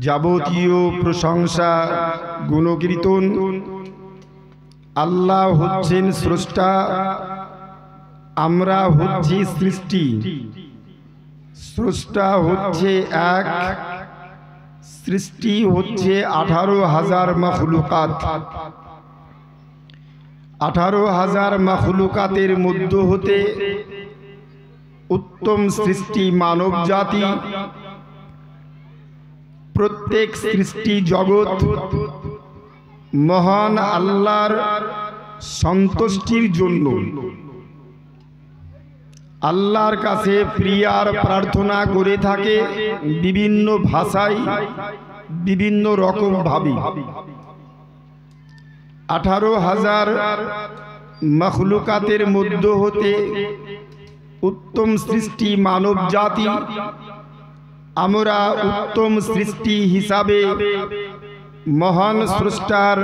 যাবতীয় প্রশংসা গুণকীর্তন আল্লাহ হচ্ছেন স্রষ্টা, আমরা হচ্ছি সৃষ্টি। স্রষ্টা হচ্ছে এক, সৃষ্টি হচ্ছে 18,000 মখলুকাত। 18,000 মখলুকাতের মধ্য হতে উত্তম সৃষ্টি মানব জাতি। প্রত্যেক সৃষ্টি জগৎ মহান আল্লাহর সন্তুষ্টির জন্য আল্লাহর কাছে প্রিয়ার প্রার্থনা করে থাকে বিভিন্ন ভাষায়, বিভিন্ন রকম ভাবে। 18,000 মখলুকাতের মধ্য হতে উত্তম সৃষ্টি মানব জাতি। আমরা উত্তম সৃষ্টি হিসাবে মহান স্রষ্টার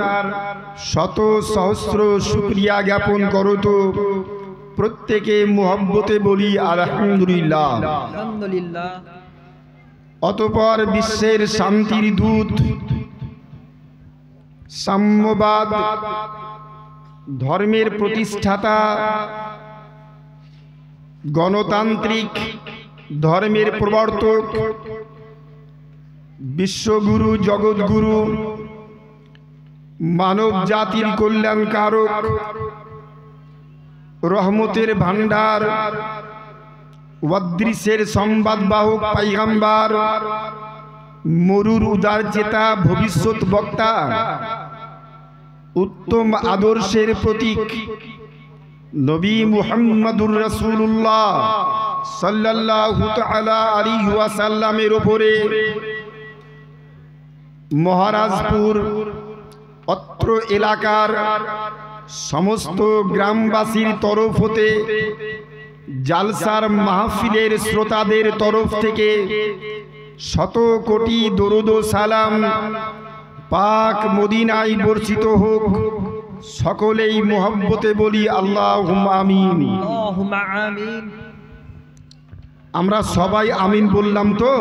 শত সহস্র শুকরিয়া জ্ঞাপন করত। প্রত্যেকে মুহাব্বতে বলি আলহামদুলিল্লাহ। অতঃপর বিশ্বের শান্তির দূত, সাম্যবাদ ধর্মের প্রতিষ্ঠাতা, গণতান্ত্রিক ধর্মের প্রবর্তক, বিশ্বগুরু, জগৎগুরু, মানব জাতির কল্যাণকারক, রহমতের ভান্ডার, ওয়াদ্রিসের সংবাদবাহক পাইগাম্বার, মরুর উদার চেতা ভবিষ্যৎ বক্তা, উত্তম আদর্শের প্রতীক নবী মুহাম্মদুর রাসূলুল্লাহ সাল্লাল্লাহু তাআলা আলাইহি ওয়াসাল্লামের উপরে মহারাজপুর অত্র এলাকার সমস্ত গ্রামবাসীর তরফ হতে, জালসার মাহফিলের শ্রোতাদের তরফ থেকে শত কোটি দরুদ ও সালাম পাক মদিনায় বর্ষিত হোক। সকলেই মুহাব্বতে বলি আল্লাহুম্মা আমিন। আমরা সবাই আমিন বললাম তো?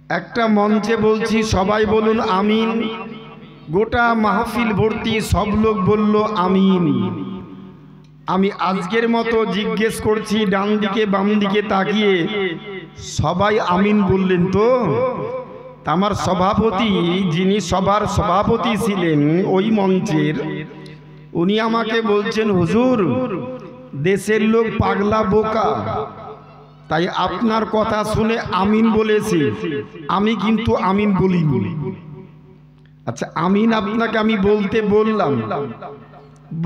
একটা মঞ্চে বলছি সবাই বলুন আমিন। গোটা মাহফিল ভর্তি সব লোক বলল আমিন। আমি আজকের মতো জিজ্ঞেস করছি ডান দিকে বাম দিকে তাকিয়ে, সবাই আমিন বললেন তো? আমার সভাপতি, যিনি সভার সভাপতি ছিলেন ওই মঞ্চের, উনি আমাকে বলছেন হুজুর দেশের লোক পাগলা বোকা, তাই আপনার কথা শুনে আমিন বলেছি, আমি কিন্তু আমিন বলিনি। আচ্ছা আমিন আপনাকে আমি বলতে বললাম,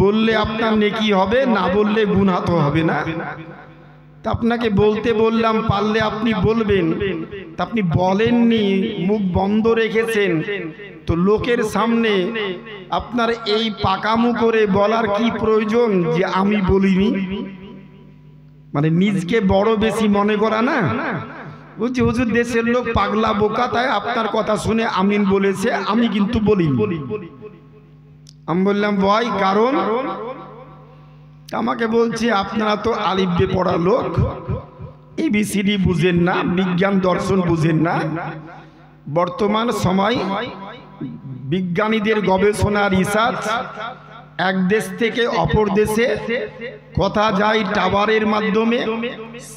বললে আপনার নেকি হবে, না বললে গুনাহ তো হবে না? তা আপনাকে বলতে বললাম, পারলে আপনি বলবেন, তা আপনি বলেননি, মুখ বন্ধ রেখেছেন, তো লোকের সামনে আপনার এই পাকামু করে বলার কি প্রয়োজন যে আমি বলিনি? মানে নিজকে বড় বেশি মনে করা না? বুঝছি হুজুর দেশের লোক পাগলা বোকা, তাই আপনার কথা শুনে আমিন বলেছে, আমি কিন্তু বলিনি। আমি বললাম ভাই কারণ? আমাকে বলছে আপনারা তো আলিফ বে পড়া লোক, এবিসিডি বুঝেন না, বিজ্ঞান দর্শন বুঝেন না। বর্তমান সময় বিজ্ঞানীদের গবেষণা রিসার্চ, এক দেশ থেকে অপর দেশে কথা যায় টাওয়ারের মাধ্যমে,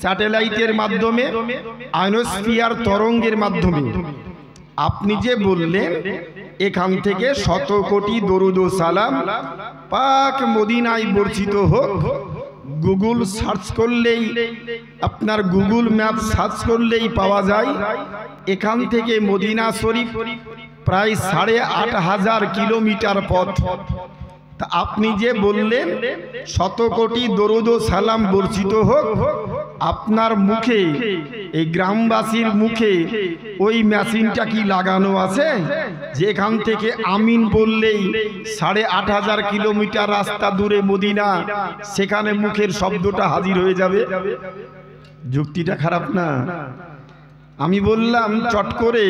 স্যাটেলাইটের মাধ্যমে, আয়নোস্ফিয়ার তরঙ্গের মাধ্যমে। আপনি যে বললেন এখান থেকে শত কোটি দরুদ ও সালাম পাক মদিনায় বর্ষিত হোক, গুগল সার্চ করলেই, আপনার গুগল ম্যাপ সার্চ করলেই পাওয়া যায় এখান থেকে মদিনা শরীফ প্রায় 8,500 কিলোমিটার পথ। তা আপনি যে বললেন শত কোটি দরুদ ও সালাম বর্ষিত হোক, আপনার মুখে, এই গ্রামবাসীর মুখে ওই মেশিনটা কি লাগানো আছে যে এখান থেকে আমিন বললেই 8,500 কিলোমিটার রাস্তা দূরে মদিনা, সেখানে মুখের শব্দটা হাজির হয়ে যাবে? যুক্তিটা খারাপ না? আমি বললাম চট করে,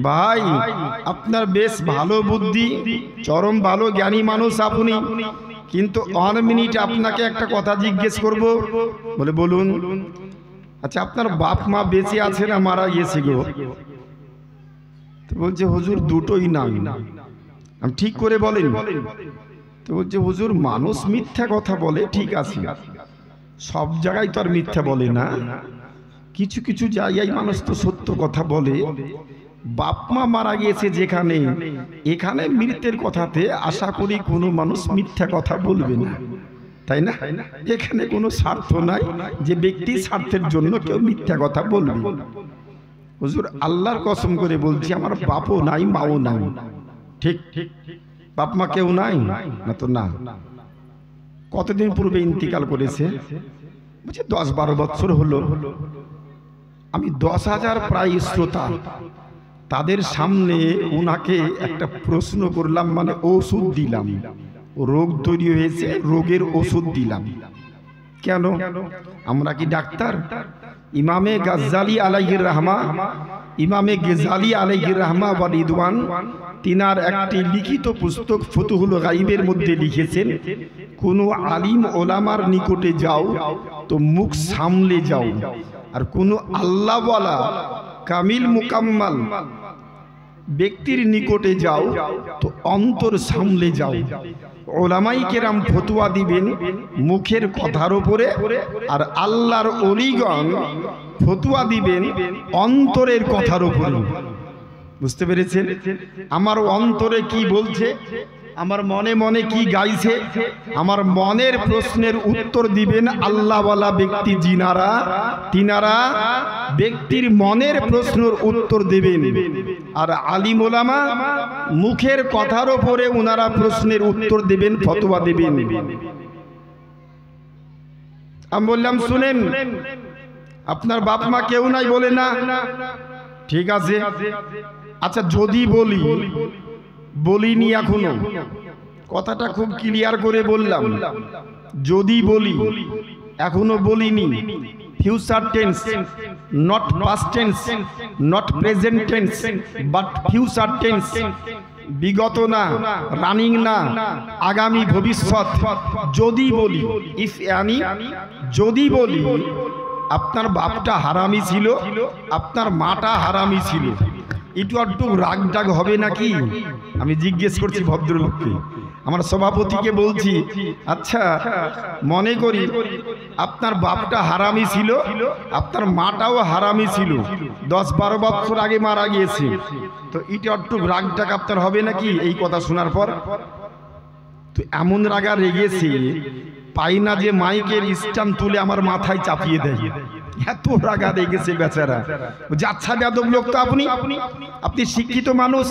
ভাই আপনার বেশ ভালো বুদ্ধি, চরম ভালো জ্ঞানী মানুষ আপনি, কিন্তু 1 মিনিট আপনাকে একটা কথা জিজ্ঞেস করব। বলে বলুন। আচ্ছা আপনার বাপ মা বেঁচে আছে না মারা গেছে গো? তো বলছে হুজুর দুটোই নাই। আমি ঠিক করে বলেন? তো বলছে হুজুর মানুষ মিথ্যা কথা বলে ঠিক আছে, সব জায়গায় তো আর মিথ্যা বলে না, কিছু কিছু জায়গায় মানুষ তো সত্য কথা বলে। বাপ মা মারা গিয়েছে যেখানে, এখানে মৃত্যুর কথাতে আশা করি কোনো মানুষ মিথ্যা কথা বলবে না, তাই না? এখানে কোনো স্বার্থ নাই যে ব্যক্তি স্বার্থের জন্য কেউ মিথ্যা কথা বলবে। হুজুর আল্লাহর কসম করে বলছি আমার বাপও নাই মাও নাই। ঠিক বাপ মা কেউ নাই না? তো না। কতদিন পূর্বে ইন্তিকাল করেছে? বলছে 10-12 বছর হলো। আমি 10,000 প্রায় শ্রোতা, তাদের সামনে উনাকে একটা প্রশ্ন করলাম, মানে ওষুধ দিলাম। রোগ তৈরি হয়েছে, রোগের ওষুধ দিলাম। কেন? আমরা কি ডাক্তার? ইমামে গাজ্জালি আলাইহির রাহমা, ইমামে গেজালি আলাইহির রাহমা ওয়া রিদওয়ান, তিনার একটি লিখিত পুস্তক ফুতুহুল গাইবের মধ্যে লিখেছেন, কোন আলিম ওলামার নিকটে যাও তো মুখ সামলে যাও, আর কোন আল্লাহওয়ালা কামিল মুকাম্মাল ব্যক্তির নিকটে যাও তো অন্তর সামলে যাও। ওলামাই কেরাম ফতোয়া দিবেন মুখের কথার উপরে, আর আল্লাহর ওলিগণ ফতোয়া দিবেন অন্তরের কথার উপরে। বুঝতে পেরেছেন? আমার অন্তরে কি বলছে, আমার মনে মনে কি গাইছে, আমার মনের প্রশ্নের উত্তর দিবেন আল্লাহওয়ালা ব্যক্তি যিনারা, তিনারা ব্যক্তির মনের প্রশ্নের উত্তর দেবেন। আর আলিম ওলামা মুখের কথার উপরে ওনারা প্রশ্নের উত্তর দেবেন, ফতোয়া দেবেন। আমি বললাম শুনেন, আপনার বাপ মা কেউ নাই বলে না, ঠিক আছে। আচ্ছা যদি বলিনি এখনো, কথাটা খুব ক্লিয়ার করে বললাম, যদি বলি, এখনো বলিনি, future tense, not past tense, not present tense, but future tense. বিগত না, রানিং না, আগামী ভবিষ্যৎ। যদি বলি, ইফ এনি, যদি বলি আপনার বাপটা হারামি ছিল, আপনার মাটা হারামি ছিল, একটু একটু রাগ ডাগ হবে নাকি? আমি জিজ্ঞেস করছি ভদ্রলোককে, আমার সভাপতিকে বলছি, আচ্ছা মনে করি আপনার বাপটা হারামি ছিল, আপনার মাটাও হারামি ছিল, 10-12 বছর আগে মারা গিয়েছে, তো এটা একটু রাগ ডাগ আপনার হবে নাকি এই কথা শোনার পর? তো এমন রাগা রেগেছে, পাই না যে মাইকের স্ট্যান্ড তুলে আমার মাথায় চাপিয়ে দেয়, এত রাগা রেগেছে বেচারা। আচ্ছা বেয়াদব লোক তো আপনি শিক্ষিত মানুষ,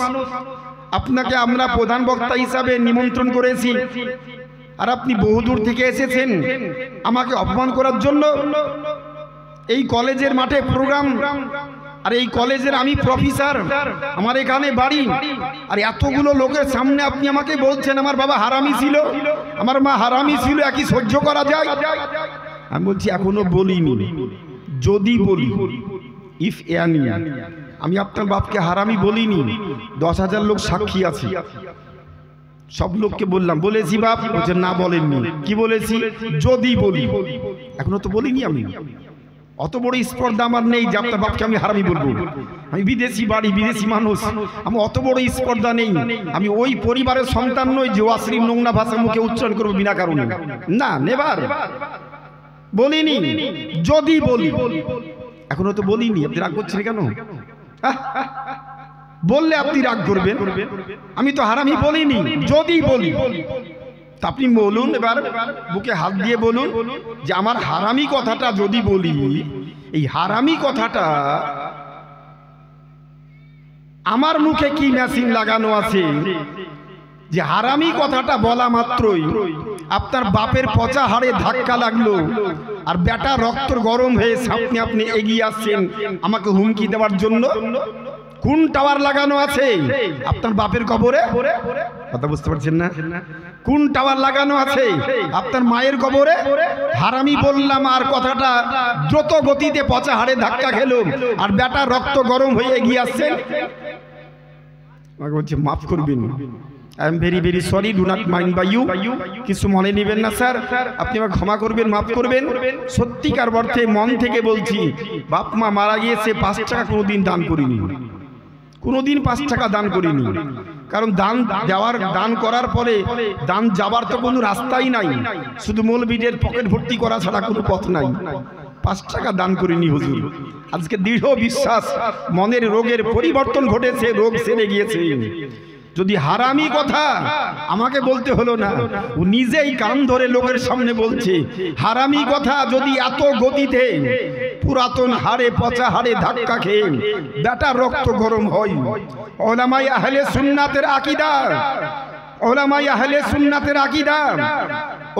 আপনাকে আমরা প্রধান বক্তা হিসাবে নিমন্ত্রণ করেছি, আর আপনি বহুদূর থেকে এসেছেন আমাকে অপমান করার জন্য। এই কলেজের মাঠে প্রোগ্রাম, আর এই কলেজের আমি প্রফেসর, আমার এখানে বাড়ি, আর এতগুলো লোকের সামনে আপনি আমাকে বলছেন আমার বাবা হারামি ছিল, আমার মা হারামি ছিল, একই সহ্য করা যায়? আমি বলছি এখনো বলিনি, যদি বলি, ইফ এনি, আমি আপনার বাপকে হারামি বলিনি। 10,000 লোক সাক্ষী আছে, সব লোককে বললাম, বলেছি বাপ? বলছে না বলেননি। কি বলেছি? যদি বলি। এখনো তো বলিনি। আমি অত বড় স্পর্ধা আমার নেই যে আপনার বাপকে আমি হারামি বলবো। আমি বিদেশি বাড়ি, বিদেশি মানুষ, আমি অত বড় স্পর্ধা নেই। আমি ওই পরিবারের সন্তান নই যে অশ্লীল নোংরা ভাষা মুখে উচ্চারণ করবো বিনা কারণে, না, নেভার। বলিনি, যদি বলি। এখনো তো বলিনি। আপনি রাগ করছেন কেন? বললে আপনি রাগ করবেন, আমি তো হারামি বলিনি, যদি বলি। তা আপনি বলুন, এবার বুকে হাত দিয়ে বলুন যে আমার হারামি কথাটা যদি বলি, এই হারামি কথাটা আমার মুখে কি মেশিন লাগানো আছে যে হারামি কথাটা বলা মাত্রই আপনার বাপের পচা হাড়ে ধাক্কা লাগলো, আর বেটা রক্ত গরম হয়ে সামনে আপনি এগিয়ে আসছেন আমাকে হুমকি দেওয়ার জন্য? কোন টাওয়ার লাগানো আছে আপনার বাপের কবরে? কথা বুঝতে পারছেন না? কোন টাওয়ার লাগানো আছে আপনার মায়ের কবরে? হারামি বললাম, আর কথাটা দ্রুত গতিতে পচা হাড়ে ধাক্কা খেলো, আর বেটা রক্ত গরম হয়ে এগিয়ে আসছেন। আমাকে বলছে মাফ করবেন, I am very very sorry, do not mind by you. কিছু মনে নেবেন না স্যার, আপনি আমাকে ক্ষমা করবেন, মাফ করবেন। সত্যিকার অর্থে মন থেকে বলছি, বাপ মা মারা গিয়েছে, 5 টাকা কোনোদিন দান করিনি, কোনোদিন 5 টাকা দান করিনি। কারণ দান করার পরে দান যাবার তো কোনো রাস্তাই নাই, শুধু মৌলবীদের পকেট ভর্তি করা ছাড়া কোনো পথ নাই। 5 টাকা দান করিনি হুজুর। আজকে দৃঢ় বিশ্বাস মনের রোগের পরিবর্তন ঘটেছে, রোগ সেরে গিয়েছে। যদি হারামি কথা আমাকে বলতে হলো না, ও নিজেই কান ধরে লোকের সামনে বলছে হারামি কথা যদি এত গতিতে পুরাতন হাড়ে পচা হাড়ে ধাক্কা খেয়ে বেটা রক্ত গরম হয়। ওলামাই আহলে সুন্নাতের আকীদা, ওলামাই আহলে সুন্নাতের আকীদা,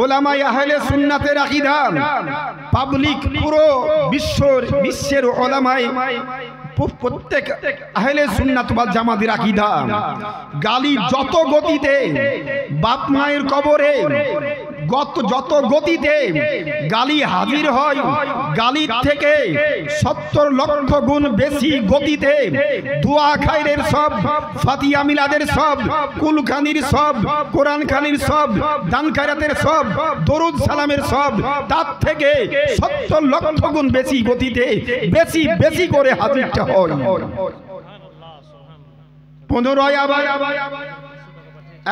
ওলামাই আহলে সুন্নাতের আকীদা পাবলিক পুরো বিশ্বের ওলামাই প্রত্যেক আহলে সুন্নাত ওয়াল জামাতের আকীদা। গালি যত গতিতে বাপ মায়ের কবরে যত গতিতে গালি হাজির হয়, গালির থেকে 70 লক্ষ গুণ বেশি গতিতে দোয়া খায়রের সব, ফাতিহা মিলাদের সব, কুলখানির সব, কোরআন খানির সব, দান খায়রাতের সব, দরুদ সালামের সব, তার থেকে 70 লক্ষ গুণ বেশি গতিতে বেশি বেশি করে হাজিরটা হয়। 15 আবার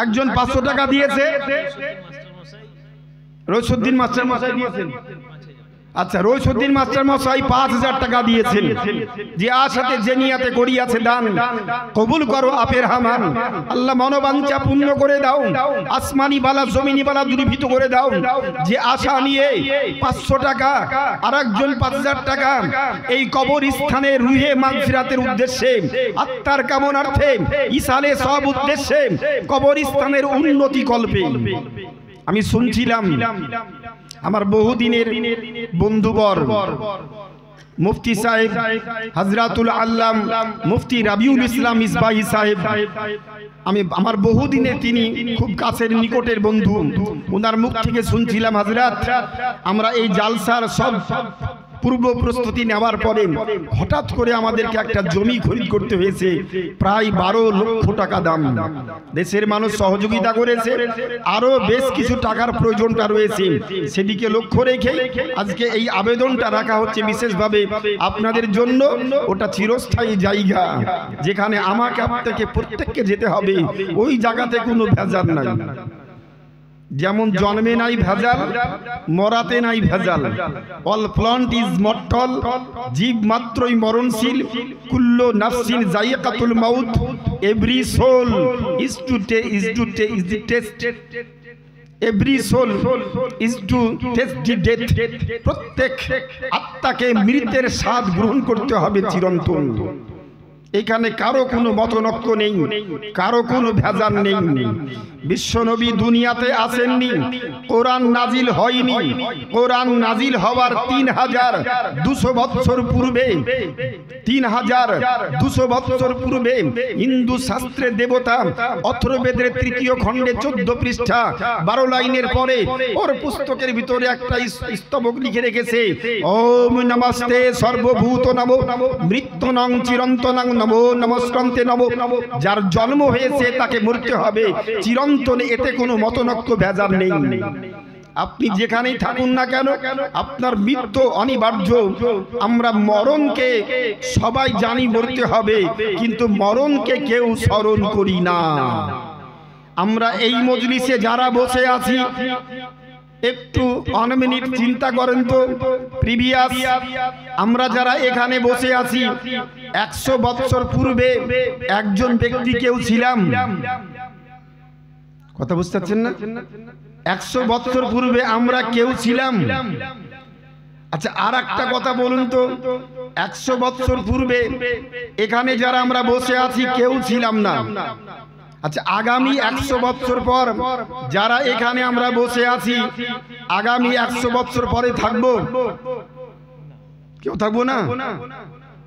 একজন 500 টাকা দিয়েছে, রইসুদ্দিন মাস্টার মশাই দিয়েছেন। আচ্ছা, রইসুদ্দিন মাস্টার মশাই 5000 টাকা দিয়েছেন। যে আশাতে যে নিয়াতে করিয়াছে দান, কবুল করো আপের হামান। আল্লাহ মনোবাঞ্ছা পূর্ণ করে দাও, আসমানি বালা জমিনি বালা দূরীভূত করে দাও। যে আশা নিয়ে 500 টাকা, আরেকজন 5000 টাকা এই কবরস্থানে রুহে মাগফিরাতের উদ্দেশ্যে, আত্মার কামনার্থে, ইসালে সব উদ্দেশ্যে, কবরস্থানের উন্নতি কল্পে। আমি শুনছিলাম আমার বহুদিনের বন্ধুবর মুফতি সাহেব হযরতুল আল্লাম মুফতি রাবিউল ইসলাম ইসবাহি সাহেব, আমার বহুদিনের তিনি খুব কাছের নিকটের বন্ধু, ওনার মুখ থেকে শুনছিলাম, হযরত আমরা এই জালসার সব পূর্ব প্রস্তুতি নেওয়ার পরে হঠাৎ করে আমাদেরকে একটা জমি খরিদ করতে হয়েছে, প্রায় 12 লক্ষ টাকা দাম। দেশের মানুষ সহযোগিতা করেছে, আরো বেশ কিছু টাকার প্রয়োজনটা রয়েছে, সেদিকে লক্ষ্য রেখে আজকে এই আবেদনটা রাখা হচ্ছে বিশেষভাবে আপনাদের জন্য। ওটা চিরস্থায়ী জায়গা, যেখানে আমাকে আপনাকে প্রত্যেককে যেতে হবে, ওই জায়গাতে কোনো ভেজাল নাই। যেমন জন্মে নাই ভেজাল, মরাতে নাই ভেজাল। অল প্লান্ট ইজ মর্টাল, জীব মাত্রই মরণশীল। কুল্লু নাফসিন যায়িকাতুল মাউত, every soul is to test, every soul is to test the death. প্রত্যেক আত্মাকে মৃত্যুর স্বাদ গ্রহণ করতে হবে চিরন্তন। এখানে কারো কোনো মতনৈক্য নেই, কারো কোনো ভেজাল নেই। বিশ্বনবী দুনিয়াতে আসেননি, কোরআন নাজিল হয়নি। কোরআন নাজিল হওয়ার 3200 বছর পূর্বে, 3200 বছর পূর্বে হিন্দু শাস্ত্রে দেবতা অথর্ববেদের 3য় খণ্ডে 14 পৃষ্ঠা 12 লাইনের পরে ওর পুস্তকের ভিতরে একটা স্তবক লিখে রেখেছে, ওম নমস্তে সর্বভূত নমো মৃত্যুনং চিরন্তনং নমো নমস্কন্তে নমো। যার জন্ম হয়েছে তাকে মরতে হবে চিরন্তন, এতে কোনো মতনৈক্য ভেজাল নেই। আপনি যেখানেই থাকুন না কেন, আপনার মৃত্যু অনিবার্য। আমরা মরণকে সবাই জানি মরতে হবে, কিন্তু মরণকে কেউ স্মরণ করি না। আমরা এই মজলিসে যারা বসে আছি, একটু 1 মিনিট চিন্তা করেন তো, প্রিভিয়াস আমরা যারা এখানে বসে আছি 100 বছর পূর্বে একজন ব্যক্তি কেউ ছিলাম। কথা বুঝতে পারছেন না? 100 বছর পূর্বে আমরা কেউ ছিলাম। আচ্ছা, আর একটা কথা বলুন তো, 100 বছর পূর্বে এখানে যারা আমরা বসে আছি কেউ ছিলাম না। আচ্ছা, আগামী 100 বছর পর যারা এখানে আমরা বসে আছি, আগামী 100 বছর পরে থাকবো? কেউ থাকবো না।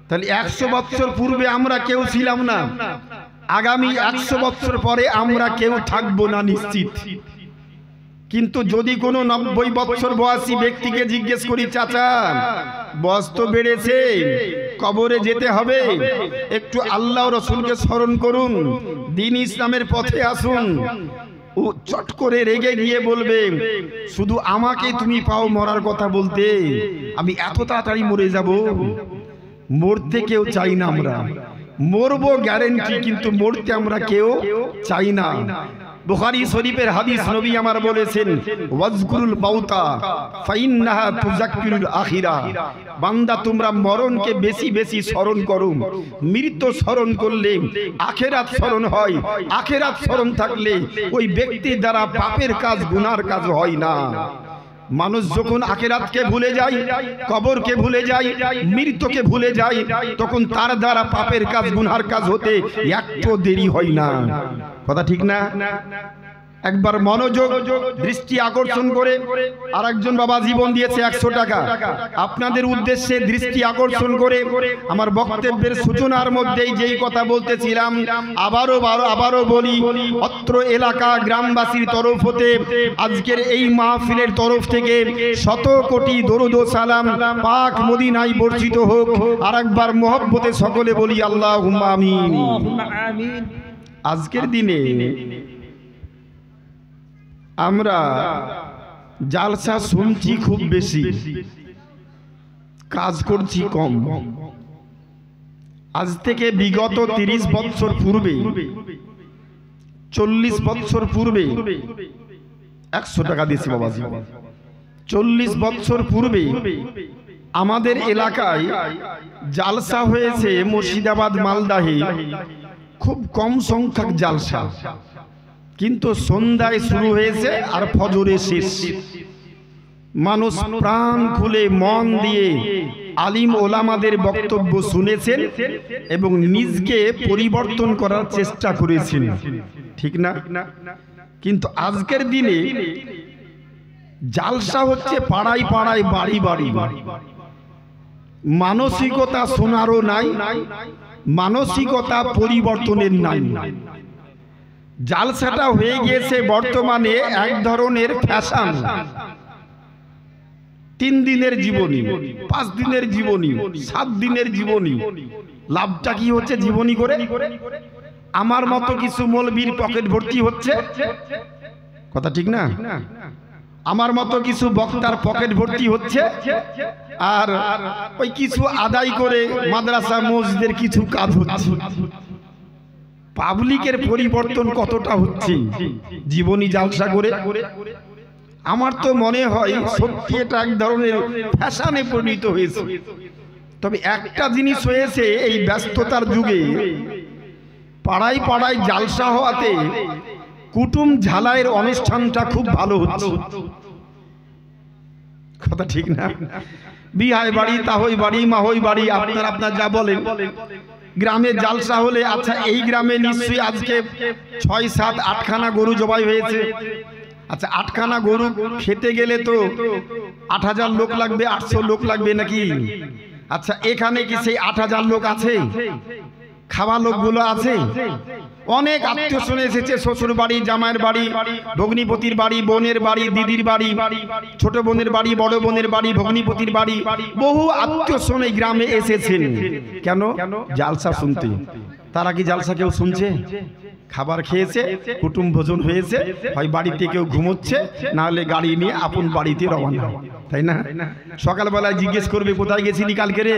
তাহলে 100 বছর পূর্বে আমরা কেউ ছিলাম না, আগামী 100 বছর পরে আমরা কেউ থাকবো না নিশ্চিত। কিন্তু যদি কোনো 90 বছর বয়সী ব্যক্তিকে জিজ্ঞেস করি, চাচা বয়স তো বেড়েছে, কবরে যেতে হবে, একটু আল্লাহ রসুলকে স্মরণ করুন, দ্বীন ইসলামের পথে আসুন। ও চট করে রেগে গিয়ে বলবে, শুধু আমাকে তুমি পাও মরার কথা বলতে, আমি এত তাড়াতাড়ি মরে যাব? মরতে কেউ চাই না আমরা, মরবো গ্যারেন্টি, কিন্তু মরতে আমরা কেউ চাই না। বুখারী শরীফের হাদিস, নবী আমার বলেছেন, ওয়াজকুরুল মাউতা ফাইন্নাহা তুযাক্কিরুল আখিরা। বান্দা তোমরা মরণকে বেশি বেশি স্মরণ করো, মৃত্যু স্মরণ করলে আখিরাত স্মরণ হয়, আখিরাত স্মরণ থাকলে ওই ব্যক্তির দ্বারা পাপের কাজ গুনার কাজ হয় না। মানুষ যখন আখিরাতকে ভুলে যায়, কবরকে ভুলে যায়, মৃত্যুকে ভুলে যায়, তখন তার দ্বারা পাপের কাজ গুনার কাজ হতে একটু দেরি হয় না। কথা ঠিক না? একবার মনোযোগ দৃষ্টি আকর্ষণ করে, আর একজন বাবা জীবন দিয়েছে 100 টাকা, আপনাদের উদ্দেশ্যে দৃষ্টি আকর্ষণ করে আমার বক্তব্যের সূচনার মধ্যেই যেই কথা বলতেছিলাম আবারও বলি, অত্র এলাকা গ্রামবাসীর তরফ হতে আজকের এই মাহফিলের তরফ থেকে 100 কোটি দরুদ ও সালাম পাক মদিনায় বর্ষিত হোক। আর একবার মহব্বতে সকলে বলি আল্লাহুম্মা আমিন। আজকের দিনে আমরা জালসা শুনছি খুব বেশি, কাজ করছি কম। আজ থেকে বিগত 30 বছর পূর্বে, 40 বছর পূর্বে, 100 টাকা দিয়েছি বাবাজি, 40 বছর পূর্বে আমাদের এলাকায় জালসা হয়েছে মুর্শিদাবাদ, মালদাহে, খুব কম সংখ্যক জালসা, কিন্তু সন্ধ্যায় শুরু হয়েছে আর ফজরে শেষ। মানুষ প্রাণ খুলে মন দিয়ে আলিম ওলামাদের বক্তব্য শুনেছেন এবং নিজকে পরিবর্তন করার চেষ্টা করেছেন, ঠিক না? কিন্তু আজকের দিনে জালসা হচ্ছে পাড়ায় পাড়ায়, বাড়ি বাড়ি। মানসিকতা শোনারও নাই, মানসিকতা পরিবর্তনের নাই। জালসাটা হয়ে গিয়েছে বর্তমানে এক ধরনের ফ্যাশন। 3 দিনের জীবনী, 5 দিনের জীবনী, 7 দিনের জীবনী। লাভটা কি হচ্ছে? জীবনী করে আমার মতো কিছু মৌলবীর পকেট ভর্তি হচ্ছে, কথা ঠিক না? আমার মতো কিছু বক্তার পকেট ভর্তি হচ্ছে, আর ওই কিছু আদায় করে মাদ্রাসা মসজিদের কিছু কাজ হচ্ছে। পাবলিকের পরিবর্তন কতটা হচ্ছে জীবনী জালসা করে? আমার তো মনে হয় সত্যি এটা এক ধরনের ফ্যাশনে পরিণত হয়েছে। তবে একটা জিনিস হয়েছে, এই ব্যস্ততার যুগে পাড়ায় পাড়ায় জালসা হওয়াতে কুটুম ঝালাইয়ের অনুষ্ঠানটা খুব ভালো হচ্ছে, কথা ঠিক না? বিহাই বাড়ি, তাহই বাড়ি, মাহই বাড়ি, আপনার যা বলেন। গ্রামে জালসা হলে, আচ্ছা এই গ্রামে নিশ্চয়ই আজকে 6, 7, 8 খানা গরু জবাই হয়েছে। আচ্ছা 8 খানা গরু খেতে গেলে তো 8000 লোক লাগবে, 800 লোক লাগবে নাকি? আচ্ছা এখানে কি সেই 8000 লোক আছে? খাওয়া লোকগুলো আছে? অনেক আত্মীয় স্বজন এসেছে, শ্বশুর বাড়ি, জামাইয়ের বাড়ি, ভগ্নিপতির বাড়ি, বোনের বাড়ি, দিদির বাড়ি, ছোট বোনের বাড়ি, বড় বোনের বাড়ি, ভগ্নিপতির বাড়ি, বহু আত্মীয় স্বজন এই গ্রামে এসেছেন। কেন? জালসা শুনতে। তারা কি জালসা কেউ শুনছে? খাবার খেয়েছে, কুটুম ভোজন হয়েছে, হয় বাড়িতে কেউ ঘুমোচ্ছে, না হলে গাড়ি নিয়ে আপন বাড়িতে রওনা, তাই না? সকালবেলায় জিজ্ঞেস করবে, কোথায় গেছিলি কালকে রে?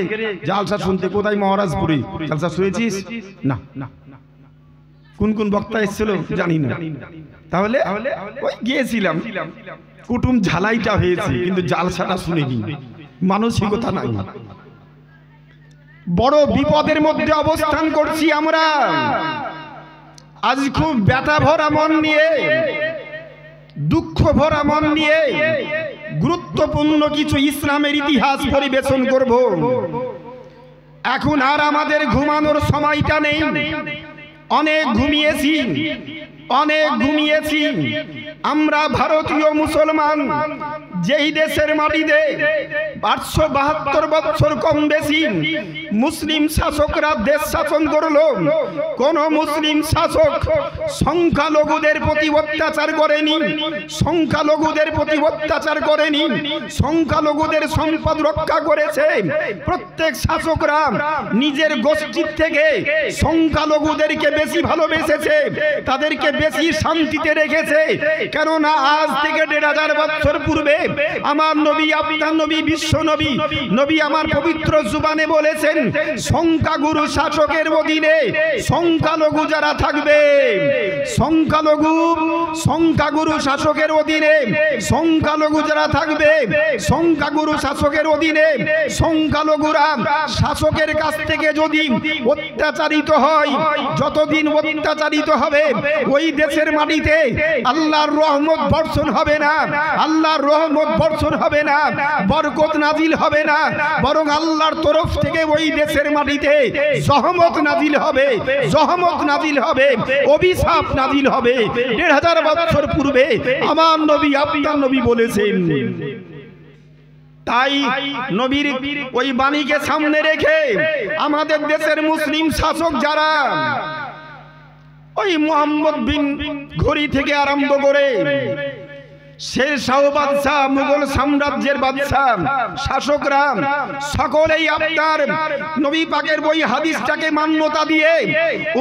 জালসা শুনতে। কোথায়? মহারাজপুরে। জালসা শুনেছিস? না। কোন কোন বক্তা এসেছিল জানি না। তাহলে ওই গিয়েছিলাম, কুটুম ঝালাইটা হয়েছে, কিন্তু জালসাটা শুনিনি, মানসিকতা নাই। বড় বিপদের মধ্যে অবস্থান করছি আমরা। আজ খুব ব্যথা ভরা মন নিয়ে, দুঃখ ভরা মন নিয়ে গুরুত্বপূর্ণ কিছু ইসলামের ইতিহাস পরিবেশন করব। এখন আর আমাদের ঘুমানোর সময়টা নেই। অনেক ঘুমিয়েছি। আমরা ভারতীয় মুসলমান, যেই দেশের মাটিতে 872 বছর কম বেশি মুসলিম শাসকরা দেশ শাসন করলো, কোন মুসলিম শাসক সংখ্যালঘুদের প্রতি অত্যাচার করেনি, সংখ্যালঘুদের প্রতি অত্যাচার করেনি, সংখ্যালঘুদের সম্পদ রক্ষা করেছে। প্রত্যেক শাসকরা নিজের গোষ্ঠীর থেকে সংখ্যালঘুদেরকে বেশি ভালোবেসেছে, তাদেরকে বেশি শান্তিতে রেখেছে। কেননা আজ থেকে 1500 বছর পূর্বে আমার নবী, আপনার নবী, বিশ্ব নবী, নবী আমার পবিত্র জুবানে বলেছেন, সংখ্যাগুরু শাসকের অধীনে সংখ্যালঘু যারা থাকবে, সংখ্যাগুরু শাসকের অধীনে সংখ্যালঘু যারা থাকবে, সংখ্যাগুরু শাসকের অধীনে সংখ্যালঘুরা শাসকের কাছ থেকে যদি অত্যাচারিত হয়, যতদিন অত্যাচারিত হবে ওই দেশের মাটিতে আল্লাহর রহমত বর্ষণ হবে না, আল্লাহর রহমত বর্ষণ হবে না, বরকত নাজিল হবে না, বরং আল্লাহর তরফ থেকে ওই দেশের মাটিতে জহমত নাজিল হবে, জহমত নাজিল হবে, অভিশাপ নাজিল হবে। 1500 বছর পূর্বে আমার নবী, আপনার নবী বলেছেন। তাই নবীর ওই বাণীকে সামনে রেখে আমাদের দেশের মুসলিম শাসক যারা, ওই মুহাম্মদ বিন ঘড়ি থেকে আরম্ভ করে শেরশাহ বাদশাহ, মুঘল সাম্রাজ্যের বাদশাহ, শাসকরা সকলেই আপনার নবী পাকের ওই হাদিসটাকে মান্যতা দিয়ে,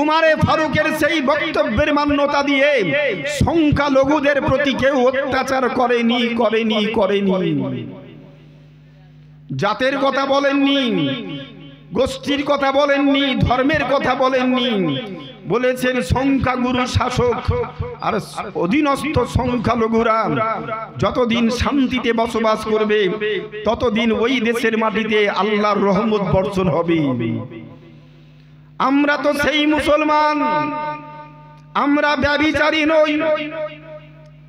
উমারে ফারুকের সেই বক্তব্যের মান্যতা দিয়ে সংখ্যালঘুদের প্রতি কেউ অত্যাচার করেনি, করেনি, করেনি। জাতের কথা বলেননি, গোষ্ঠীর কথা বলেননি, ধর্মের কথা বলেননি, বলেছেন সংখ্যাগুরু শাসক আর অধীনস্থ সংখ্যালঘুরা যতদিন শান্তিতে বসবাস করবে ততদিন ওই দেশের মাটিতে আল্লাহর রহমত বর্ষণ হবে। আমরা তো সেই মুসলমান, আমরা ব্যভিচারী নই,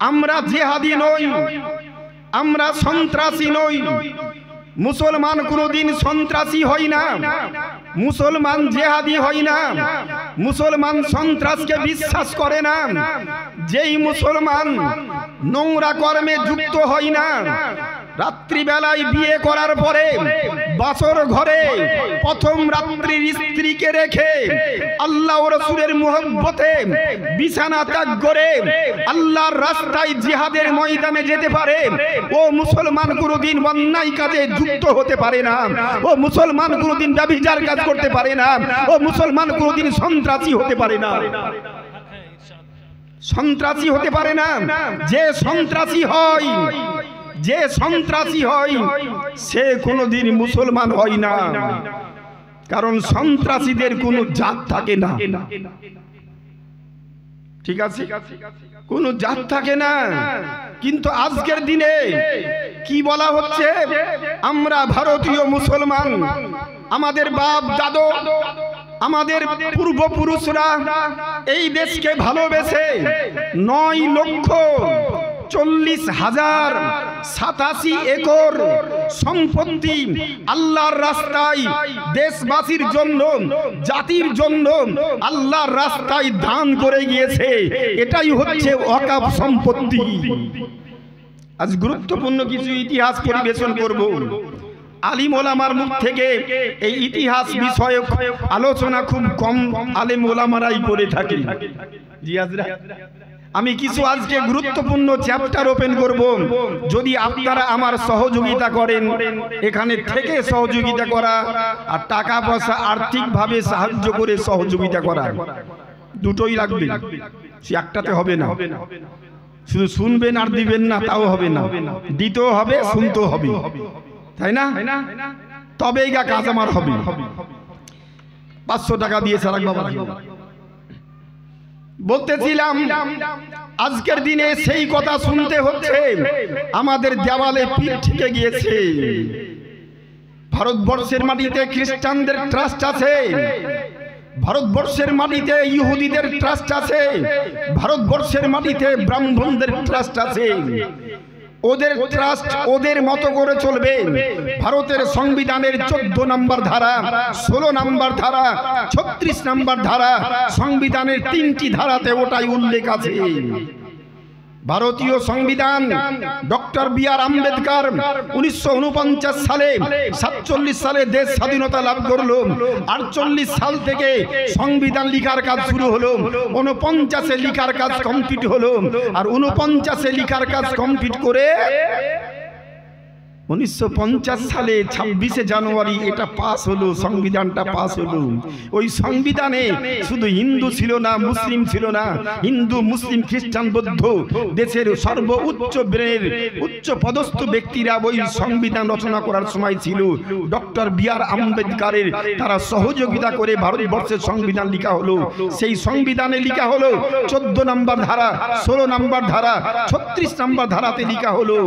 আমরা জিহাদি নই, আমরা সন্ত্রাসী নই। মুসলমান কোনদিন সন্ত্রাসী হয় না, মুসলমান জিহাদি হয় না, মুসলমান সন্ত্রাসকে বিশ্বাস করে না। যেই মুসলমান নোংরা কর্মে যুক্ত হয় না, রাত্রিবেলায় বিয়ে করার পরে বাসর ঘরে প্রথম রাত্রির স্ত্রীকে রেখে আল্লাহ ও রাসূলের মুহাব্বতে বিছানা ত্যাগ করে আল্লাহর রাস্তায় জিহাদের ময়দানে যেতে পারে, ও মুসলমান কোনদিন অন্যায় কাজে যুক্ত হতে পারে না, ও মুসলমান কোনদিন ব্যভিচার কাজ করতে পারে না, ও মুসলমান কোনদিন সন্ত্রাসী হতে পারে না, সন্ত্রাসী হতে পারে না। যে সন্ত্রাসী হয়, যে সন্ত্রাসী হয় সে কোনদিন মুসলমান হয় না, কারণ সন্ত্রাসীদের কোনো জাত থাকে না। ঠিক আছে, কোনো জাত থাকে না। কিন্তু আজকের দিনে কি বলা হচ্ছে, আমরা ভারতীয় মুসলমান, আমাদের বাপ দাদু, আমাদের পূর্বপুরুষরা এই দেশকে ভালোবেসে 9,40,087 একর সম্পত্তি আল্লাহর রাস্তায় দেশবাসীর জন্য, জাতির জন্য আল্লাহর রাস্তায় দান করে গিয়েছে। এটাই হচ্ছে ওয়াকফ সম্পত্তি। আজ গুরুত্বপূর্ণ কিছু ইতিহাস পরিবেশন করব। আলিম ওলামার মুখ থেকে এই ইতিহাস বিষয়ক আলোচনা খুব কম আলেম ওলামারাই করে থাকে। জি হাজরা, আমি কিছু আজকে গুরুত্বপূর্ণ চ্যাপ্টার ওপেন করব। যদি আপনারা আমার সহযোগিতা করেন, এখানে থেকে সহযোগিতা করা আর টাকা পয়সা আর্থিকভাবে সাহায্য করে সহযোগিতা করা, দুটোই লাগবে, সে একটাতে হবে না। শুধু শুনবেন আর দিবেন না তাও হবে না, দিতেও হবে, শুনতেও হবে, তাই না? তবেই গা কাজ আমার হবে। 500 টাকা দিয়ে সারাক বাবা বলতেছিলাম, আজকের দিনে সেই কথা শুনতে হচ্ছে। আমাদের দেওয়ালে পিঠ থেকে গিয়েছে। ভারতবর্ষের মাটিতে খ্রিস্টানদের ট্রাস্ট আছে, ভারতবর্ষের মাটিতে ইহুদিদের ট্রাস্ট আছে, ভারতবর্ষের মাটিতে ব্রাহ্মণদের ট্রাস্ট আছে। ওদের ট্রাস্ট ওদের মতো করে চলবে। ভারতের সংবিধানের 14 নম্বর ধারা, 16 নম্বর ধারা, 36 নম্বর ধারা, সংবিধানের 3টি ধারাতে ওটাই উল্লেখ আছে। ভারতীয় সংবিধান ডক্টর বি আর আম্বেদকর 1949 সালে 47 সালে দেশ স্বাধীনতা লাভ করলো। 48 সাল থেকে সংবিধান লিখার কাজ শুরু হলো। 49-এ লিখার কাজ কমপ্লিট হলো। আর 49-এ লিখার কাজ কমপ্লিট করে 1950 সালে 26শে জানুয়ারি এটা পাস হলো, সংবিধানটা পাস হলো। ওই সংবিধানে শুধু হিন্দু ছিল না, মুসলিম ছিল না, হিন্দু মুসলিম খ্রিস্টান বৌদ্ধ দেশের সর্বোচ্চ ব্রেনের উচ্চ পদস্থ ব্যক্তিরা ওই সংবিধান রচনা করার সময় ছিল। ডক্টর বি আর আম্বেদকরের তারা সহযোগিতা করে ভারতবর্ষের সংবিধান লিখা হলো। সেই সংবিধানে লিখা হলো 14 নম্বর ধারা, 16 নম্বর ধারা, 36 নম্বর ধারাতে লিখা হলো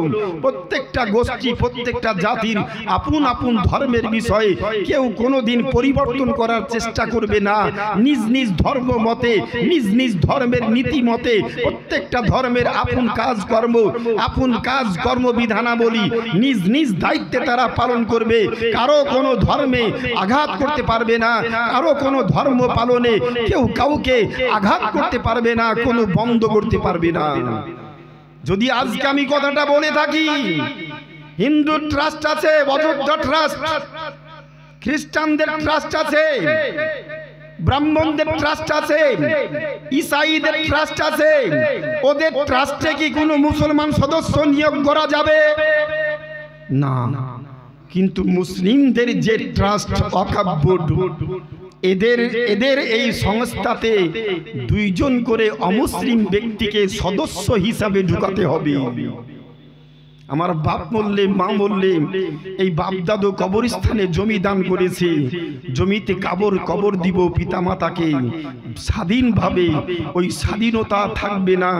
প্রত্যেকটা গোষ্ঠী প্রত্যেকটা জাতির আপন আপন ধর্মের বিষয়ে কেউ কোনোদিন পরিবর্তন করার চেষ্টা করবে না। নিজ নিজ ধর্ম মতে, নিজ নিজ ধর্মের নীতি মতে প্রত্যেকটা ধর্মের আপন কাজ কর্ম বিধানাবলী নিজ নিজ দায়িত্বে তারা পালন করবে। কারো কোনো ধর্মে আঘাত করতে পারবে না, কারো কোনো ধর্ম পালনে কেউ কাউকে আঘাত করতে পারবে না, কোনো বন্ধ করতে পারবে না। যদি আজকে আমি কথাটা বলে থাকি, হিন্দু ট্রাস্ট আছে, বৌদ্ধ ট্রাস্ট, খ্রিস্টানদের ট্রাস্ট আছে, ব্রাহ্মণদের ট্রাস্ট আছে, ইসাইদের ট্রাস্ট আছে, ওদের ট্রাস্টে কি কোনো মুসলমান সদস্য নিয়োগ করা যাবে না? কিন্তু মুসলিমদের যে ট্রাস্ট ওয়াকফ বোর্ড, এদের এই সংস্থাতে 2 জন করে অমুসলিম ব্যক্তিকে সদস্য হিসাবে ঢুকাতে হবে। আমার বাপ বললে, মা বললে, এই বাপ দাদু কবরস্থানে জমি দান করেছে, জমিতে কবর দিব পিতামাতাকে। স্বাধীনভাবে ওই স্বাধীনতা থাকবে না,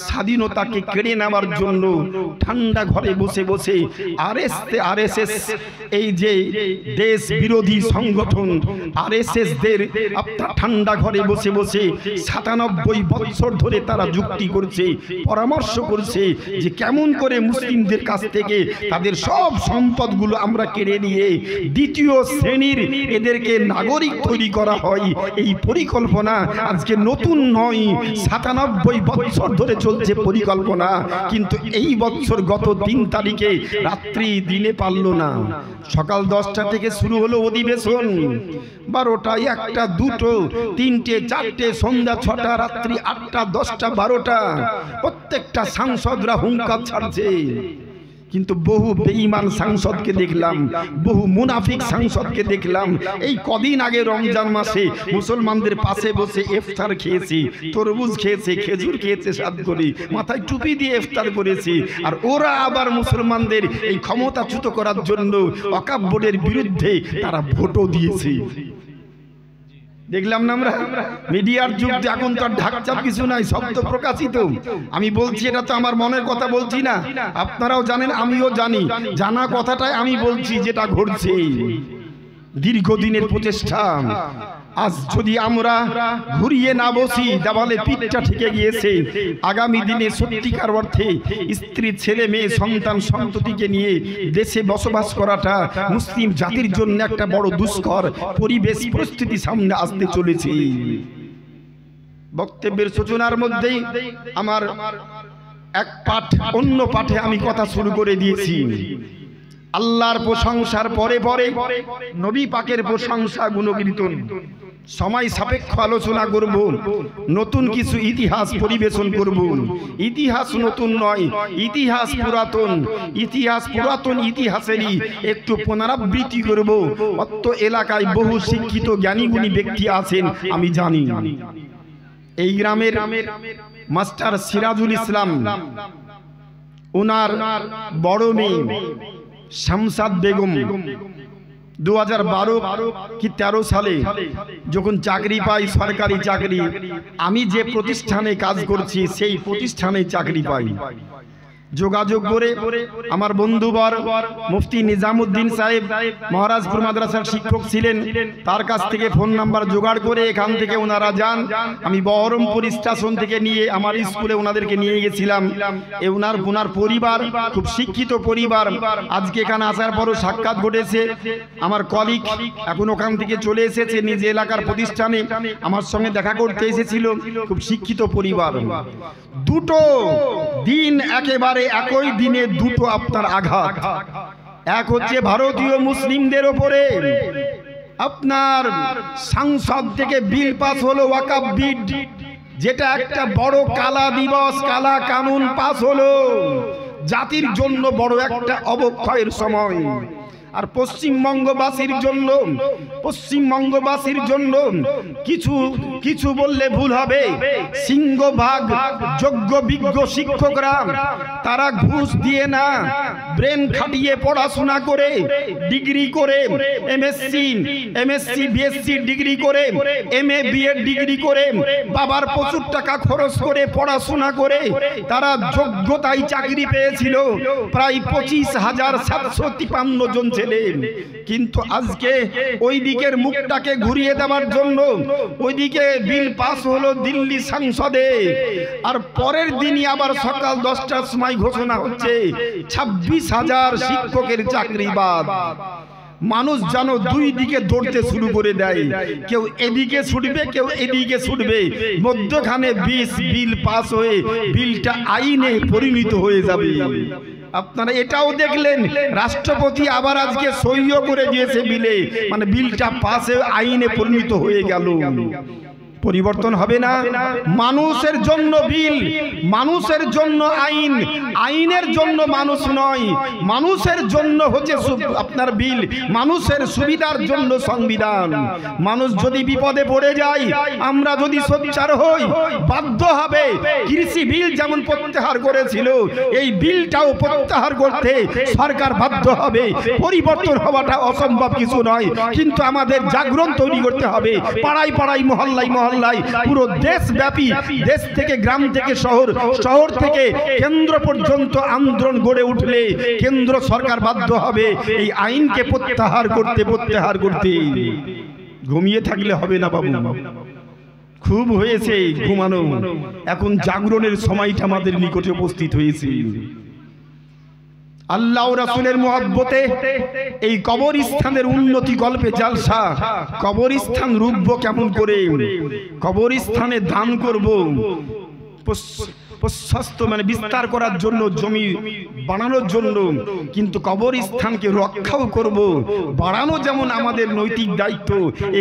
স্বাধীনতাকে কেড়ে নেওয়ার জন্য ঠান্ডা ঘরে বসে বসে আরএসএস এই যে দেশ বিরোধী সংগঠন আরএসএস দের আপনার ঠান্ডা ঘরে বসে বসে 97 বছর ধরে তারা যুক্তি করছে, পরামর্শ করছে যে কেমন করে মুসলিম কাছ থেকে তাদের সব সম্পদগুলো আমরা কেড়ে নিয়ে দ্বিতীয় শ্রেণীর এদেরকে নাগরিক তৈরি করা হয়। এই পরিকল্পনা আজকে নতুন নয়, 97 বছর ধরে চলছে পরিকল্পনা। কিন্তু এই বছর গত 3 তারিখে রাত্রি দিনে পারল না। সকাল 10টা থেকে শুরু হলো অধিবেশন, 12টা, 1টা, 2টো, 3টে, 4টে, সন্ধ্যা 6টা, রাত্রি 8টা, 10টা, 12টা, প্রত্যেকটা সাংসদরা হুঙ্কার ছাড়ছে। কিন্তু বহু বেঈমান সাংসদকে দেখলাম, বহু মুনাফিক সাংসদকে দেখলাম। এই কদিন আগে রমজান মাসে মুসলমানদের পাশে বসে ইফতার খেয়েছি, তরমুজ খেয়েছে, খেজুর খেয়েছে, সাদ করে মাথায় টুপি দিয়ে ইফতার করেছি। আর ওরা আবার মুসলমানদের এই ক্ষমতাচ্যুত করার জন্য ওয়াকফ বোর্ডের বিরুদ্ধে তারা ভোটও দিয়েছে। দেখলাম না আমরা? মিডিয়ার যুগ, এখন তো আর ঢাকচাপ কিছু নাই, সব তো প্রকাশিত। আমি বলছি, এটা তো আমার মনের কথা বলছি না, আপনারাও জানেন, আমিও জানি। জানা কথাটাই আমি বলছি, যেটা ঘটছে দীর্ঘদিনের প্রচেষ্টা। আজ যদি আমরা ঘুরিয়ে না বসি, দেওয়ালে পিঠটা ঠেকে গিয়েছে। আগামী দিনে সত্যিকার অর্থে স্ত্রী, ছেলে মেয়ে, সন্তান সন্ততিকে নিয়ে দেশে বসবাস করাটা মুসলিম জাতির জন্য একটা বড় দুষ্কর পরিবেশ পরিস্থিতি সামনে আসতে চলেছে। বক্তব্যের সূচনার মধ্যেই আমার এক পাঠ, অন্য পাঠে আমি কথা শুরু করে দিয়েছি। আল্লাহর প্রশংসার পরে পরে নবী পাকের প্রশংসা গুণকীর্তন, সময় সাপেক্ষ আলোচনা করব, নতুন কিছু ইতিহাস পরিবেশন করব। ইতিহাস নতুন নয়, ইতিহাস পুরাতন। ইতিহাসেরই একটু পুনরাবৃত্তি করব। অত এলাকায় বহু শিক্ষিত জ্ঞানীগুণী ব্যক্তি আছেন, আমি জানি। এই গ্রামের মাস্টার সিরাজুল ইসলাম, ওনার বড় মেয়ে শামসাদ বেগম 2012 কি 13 সালে যখন চাকরি পাই, সরকারি চাকরি, আমি যে প্রতিষ্ঠানে কাজ করছি সেই প্রতিষ্ঠানে চাকরি পাই। যোগাযোগ করে আমার বন্ধুবর মুফতি নিজামুদ্দিন সাহেব মহারাজপুর মাদ্রাসার শিক্ষক ছিলেন, তার কাছ থেকে ফোন নাম্বার জোগাড় করে এখান থেকে ওনারা যান। আমি বহরমপুর স্টেশন থেকে নিয়ে আমার স্কুলে ওনাদেরকে নিয়ে গেছিলাম। ওনার পরিবার খুব শিক্ষিত পরিবার। আজকে এখানে আসার পরও সাক্ষাৎ ঘটেছে। আমার কলিগ এখন ওখান থেকে চলে এসেছে নিজ এলাকার প্রতিষ্ঠানে, আমার সঙ্গে দেখা করতে এসেছিল। খুব শিক্ষিত পরিবার। দুটো দিন একেবারে একই দিনে দুটো আপনার আঘাত। এক হচ্ছে ভারতীয় মুসলিমদের ওপরে আপনার সংসদ থেকে বিল পাস হলো ওয়াকফ বিল, যেটা একটা বড় কালা দিবস, কালা কানুন পাস হলো, জাতির জন্য বড় একটা অবক্ষয়ের সময়। আর পশ্চিমবঙ্গবাসীর জন্য কিছু বললে ভুল হবে, সিংহভাগ যোগ্য বিজ্ঞ শিক্ষকরা তারা ঘুষ দিয়ে না, ব্রেন খাটিয়ে পড়াশোনা করে, ডিগ্রি করে, এমএসসি বিএসসি ডিগ্রি করে, এমএ বিএড ডিগ্রি করে, বাবার প্রচুর টাকা খরচ করে পড়াশোনা করে তারা যোগ্যতায় চাকরি পেয়েছিল প্রায় 25,753 জন ছেলে। কিন্তু আজকে ওই দিকের মুখটাকে ঘুরিয়ে দেওয়ার জন্য ওইদিকে বিল পাস হলো দিল্লি সংসদে, আর পরের দিনই আবার সকাল 10টার সময় ঘোষণা হচ্ছে 26,000 শিক্ষকের চাকরি বাদ। মানুষ যেন দুই দিকে দৌড়তে শুরু করে দেয়, কেউ এদিকে ছুটবে, কেউ এদিকে ছুটবে, মধ্যখানে বিল পাস হয়ে বিলটা আইনে পরিণত হয়ে যাবে। আপনারা এটাও দেখলেন, রাষ্ট্রপতি আবার আজকে সইও করে দিয়েছে বিলে, মানে বিলটা পাশে আইনে পরিণত হয়ে গেল। পরিবর্তন হবে না? মানুষের জন্য বিল, মানুষের জন্য আইন, আইনের জন্য মানুষ নয়, মানুষের জন্য হচ্ছে আপনার বিল, মানুষের সুবিধার জন্য সংবিধান। মানুষ যদি বিপদে পড়ে যায়, আমরা যদি সোচ্চার হই, বাধ্য হবে। কৃষি বিল যেমন প্রত্যাহার করেছিল, এই বিলটাও প্রত্যাহার করতে সরকার বাধ্য হবে। পরিবর্তন হওয়াটা অসম্ভব কিছু নয়, কিন্তু আমাদের জাগরণ তৈরি করতে হবে। পাড়ায় পাড়ায়, মহল্লায় মহল্লায়, পুরো দেশব্যাপী, দেশ থেকে গ্রাম থেকে শহর, শহর থেকে কেন্দ্র পর্যন্ত আন্দোলন গড়ে উঠলে কেন্দ্র সরকার বাধ্য হবে এই আইনকে প্রত্যাহার করতে। ঘুমিয়ে থাকলে হবে না বাবু, খুব হয়েছে ঘুমানো। এখন জাগরণের সময়টা আমাদের নিকটে উপস্থিত হয়েছে। আল্লাহ ও রাসূলের মুহাব্বতে এই কবরস্থানের উন্নতি গল্পে জালসা। কবরস্থান রুখব কেমন করে, কবরস্থানে দান করব, প্রশস্ত মানে বিস্তার করার জন্য, জমি বানানোর জন্য, কিন্তু কবরস্থানকে রক্ষাও করব। বাড়ানো যেমন আমাদের নৈতিক দায়িত্ব,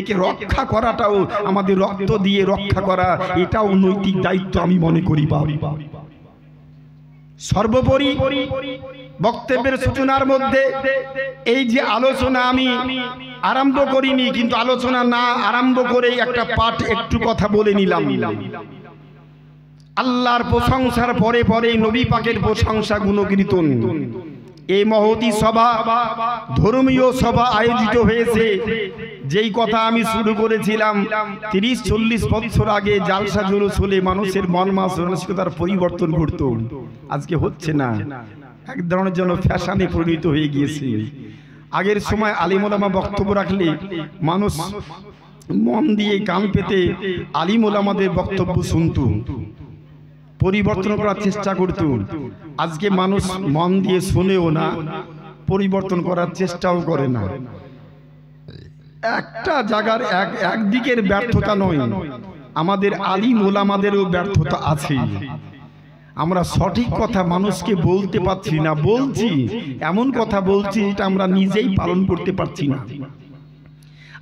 একে রক্ষা করাটাও আমাদের, রক্ত দিয়ে রক্ষা করা এটাও নৈতিক দায়িত্ব আমি মনে করি। সর্বোপরি বক্তব্যের সূচনার মধ্যে এই যে আলোচনা আমি আরম্ভ করিনি, কিন্তু আলোচনা না আরম্ভ করে একটা পাঠ একটু কথা বলে নিলাম। আল্লাহর প্রশংসার পরে পরে নবী পাকের প্রশংসা গুণকীর্তন। এই মহতী সভা, ধর্মীয় সভা আয়োজিত হয়েছে। যেই কথা আমি শুরু করেছিলাম 30-40 বছর আগে জালসা জুলুস হলে মানুষের মন মানসিকতার পরিবর্তন ঘটতো, আজকে হচ্ছে না। এক ধরনের জন্য ফ্যাশনে পরিণত হয়ে গিয়েছে। আগের সময় আলিম ওলামা বক্তব্য রাখলে মানুষ মন দিয়ে কান পেতে আলিম ওলামাদের বক্তব্য শুনত, পরিবর্তন করার চেষ্টা করত। আজকে মানুষ মন দিয়ে শুনেও না, পরিবর্তন করার চেষ্টাও করে না। একটা জায়গার একদিকের ব্যর্থতা নয়, আমাদের আলিম ওলামাদেরও ব্যর্থতা আছে। আমরা সঠিক কথা মানুষকে বলতে পারছি না, বলছি এমন কথা বলছি যেটা আমরা নিজেই পালন করতে পারছি না।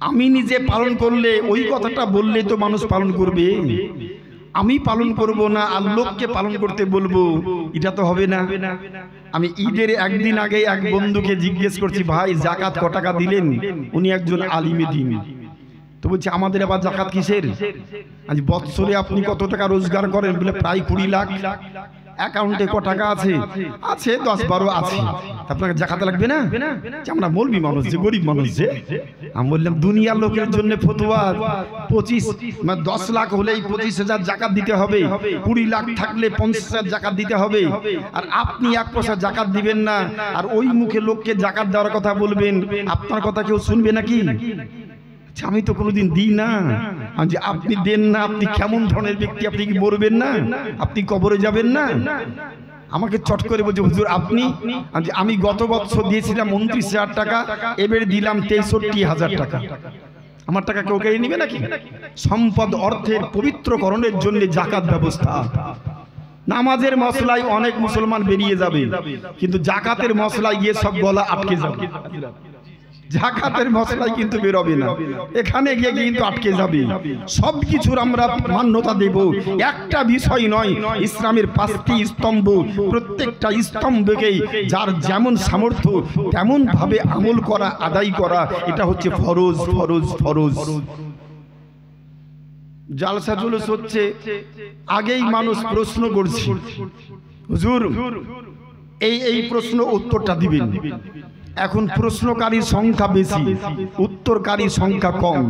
আমি নিজে পালন করলে, ওই কথাটা বললে তো মানুষ পালন করবে, আমি পালন করব না আর লোককে পালন করতে বলবো, এটা তো হবে না। আমি ঈদের একদিন আগে এক বন্ধুকে জিজ্ঞেস করছি, ভাই জাকাত ক টাকা দিলেন? উনি একজন আলিমে দিন। তো বলছে আমাদের আবার জাকাত কিসের? আজ বৎসরে আপনি কত টাকা রোজগার করেন? বলে প্রায় 20 লাখ। অ্যাকাউন্টে ক টাকা আছে? আছে 10-12 আছে। আপনাকে জাকাত লাগবে না? আমরা মৌলবি মানুষ, যে গরিব মানুষ, যে আমি বললাম দুনিয়ার লোকের জন্য ফতোয়া 25 মানে 10 লাখ হলেই 25,000 জাকাত দিতে হবে, 20 লাখ থাকলে 50,000 জাকাত দিতে হবে। আর আপনি 1 পয়সা জাকাত দিবেন না, আর ওই মুখে লোককে জাকাত দেওয়ার কথা বলবেন, আপনার কথা কেউ শুনবে নাকি? আমি তো কোনোদিন দিই না। যে আপনি দেন না, আপনি কেমন ধরনের ব্যক্তি? আপনি কি মরবেন না? আপনি কবরে যাবেন না? আমাকে চট করে বলছে হুজুর আপনি, আমি গত বছর দিয়েছিলাম 29,000 টাকা, এবারে দিলাম 63,000 টাকা। আমার টাকা কেউ কেড়ে নিবে নাকি? সম্পদ অর্থের পবিত্রকরণের জন্য জাকাত ব্যবস্থা। নামাজের মশলায় অনেক মুসলমান বেরিয়ে যাবে, কিন্তু জাকাতের মশলায় গিয়ে সব গলা আটকে যাবে। জাকাতের মশলায় কিন্তু বেরোবে না, এখানে গিয়ে কিন্তু আটকে যাবে। সব কিছুর আমরা মান্যতা দেব, একটা বিষয় নয়। ইসলামের 5টি স্তম্ভ, প্রত্যেকটা স্তম্ভকেই যার যেমন সামর্থ্য তেমন ভাবে আমল করা, আদায় করা, এটা হচ্ছে ফরজ ফরজ ফরজ। জালসা জুলুস হচ্ছে, আগেই মানুষ প্রশ্ন করছে হুজুর এই প্রশ্ন উত্তরটা দিবেন। এখন প্রশ্নকারীর সংখ্যা বেশি, উত্তরকারীর সংখ্যা কম।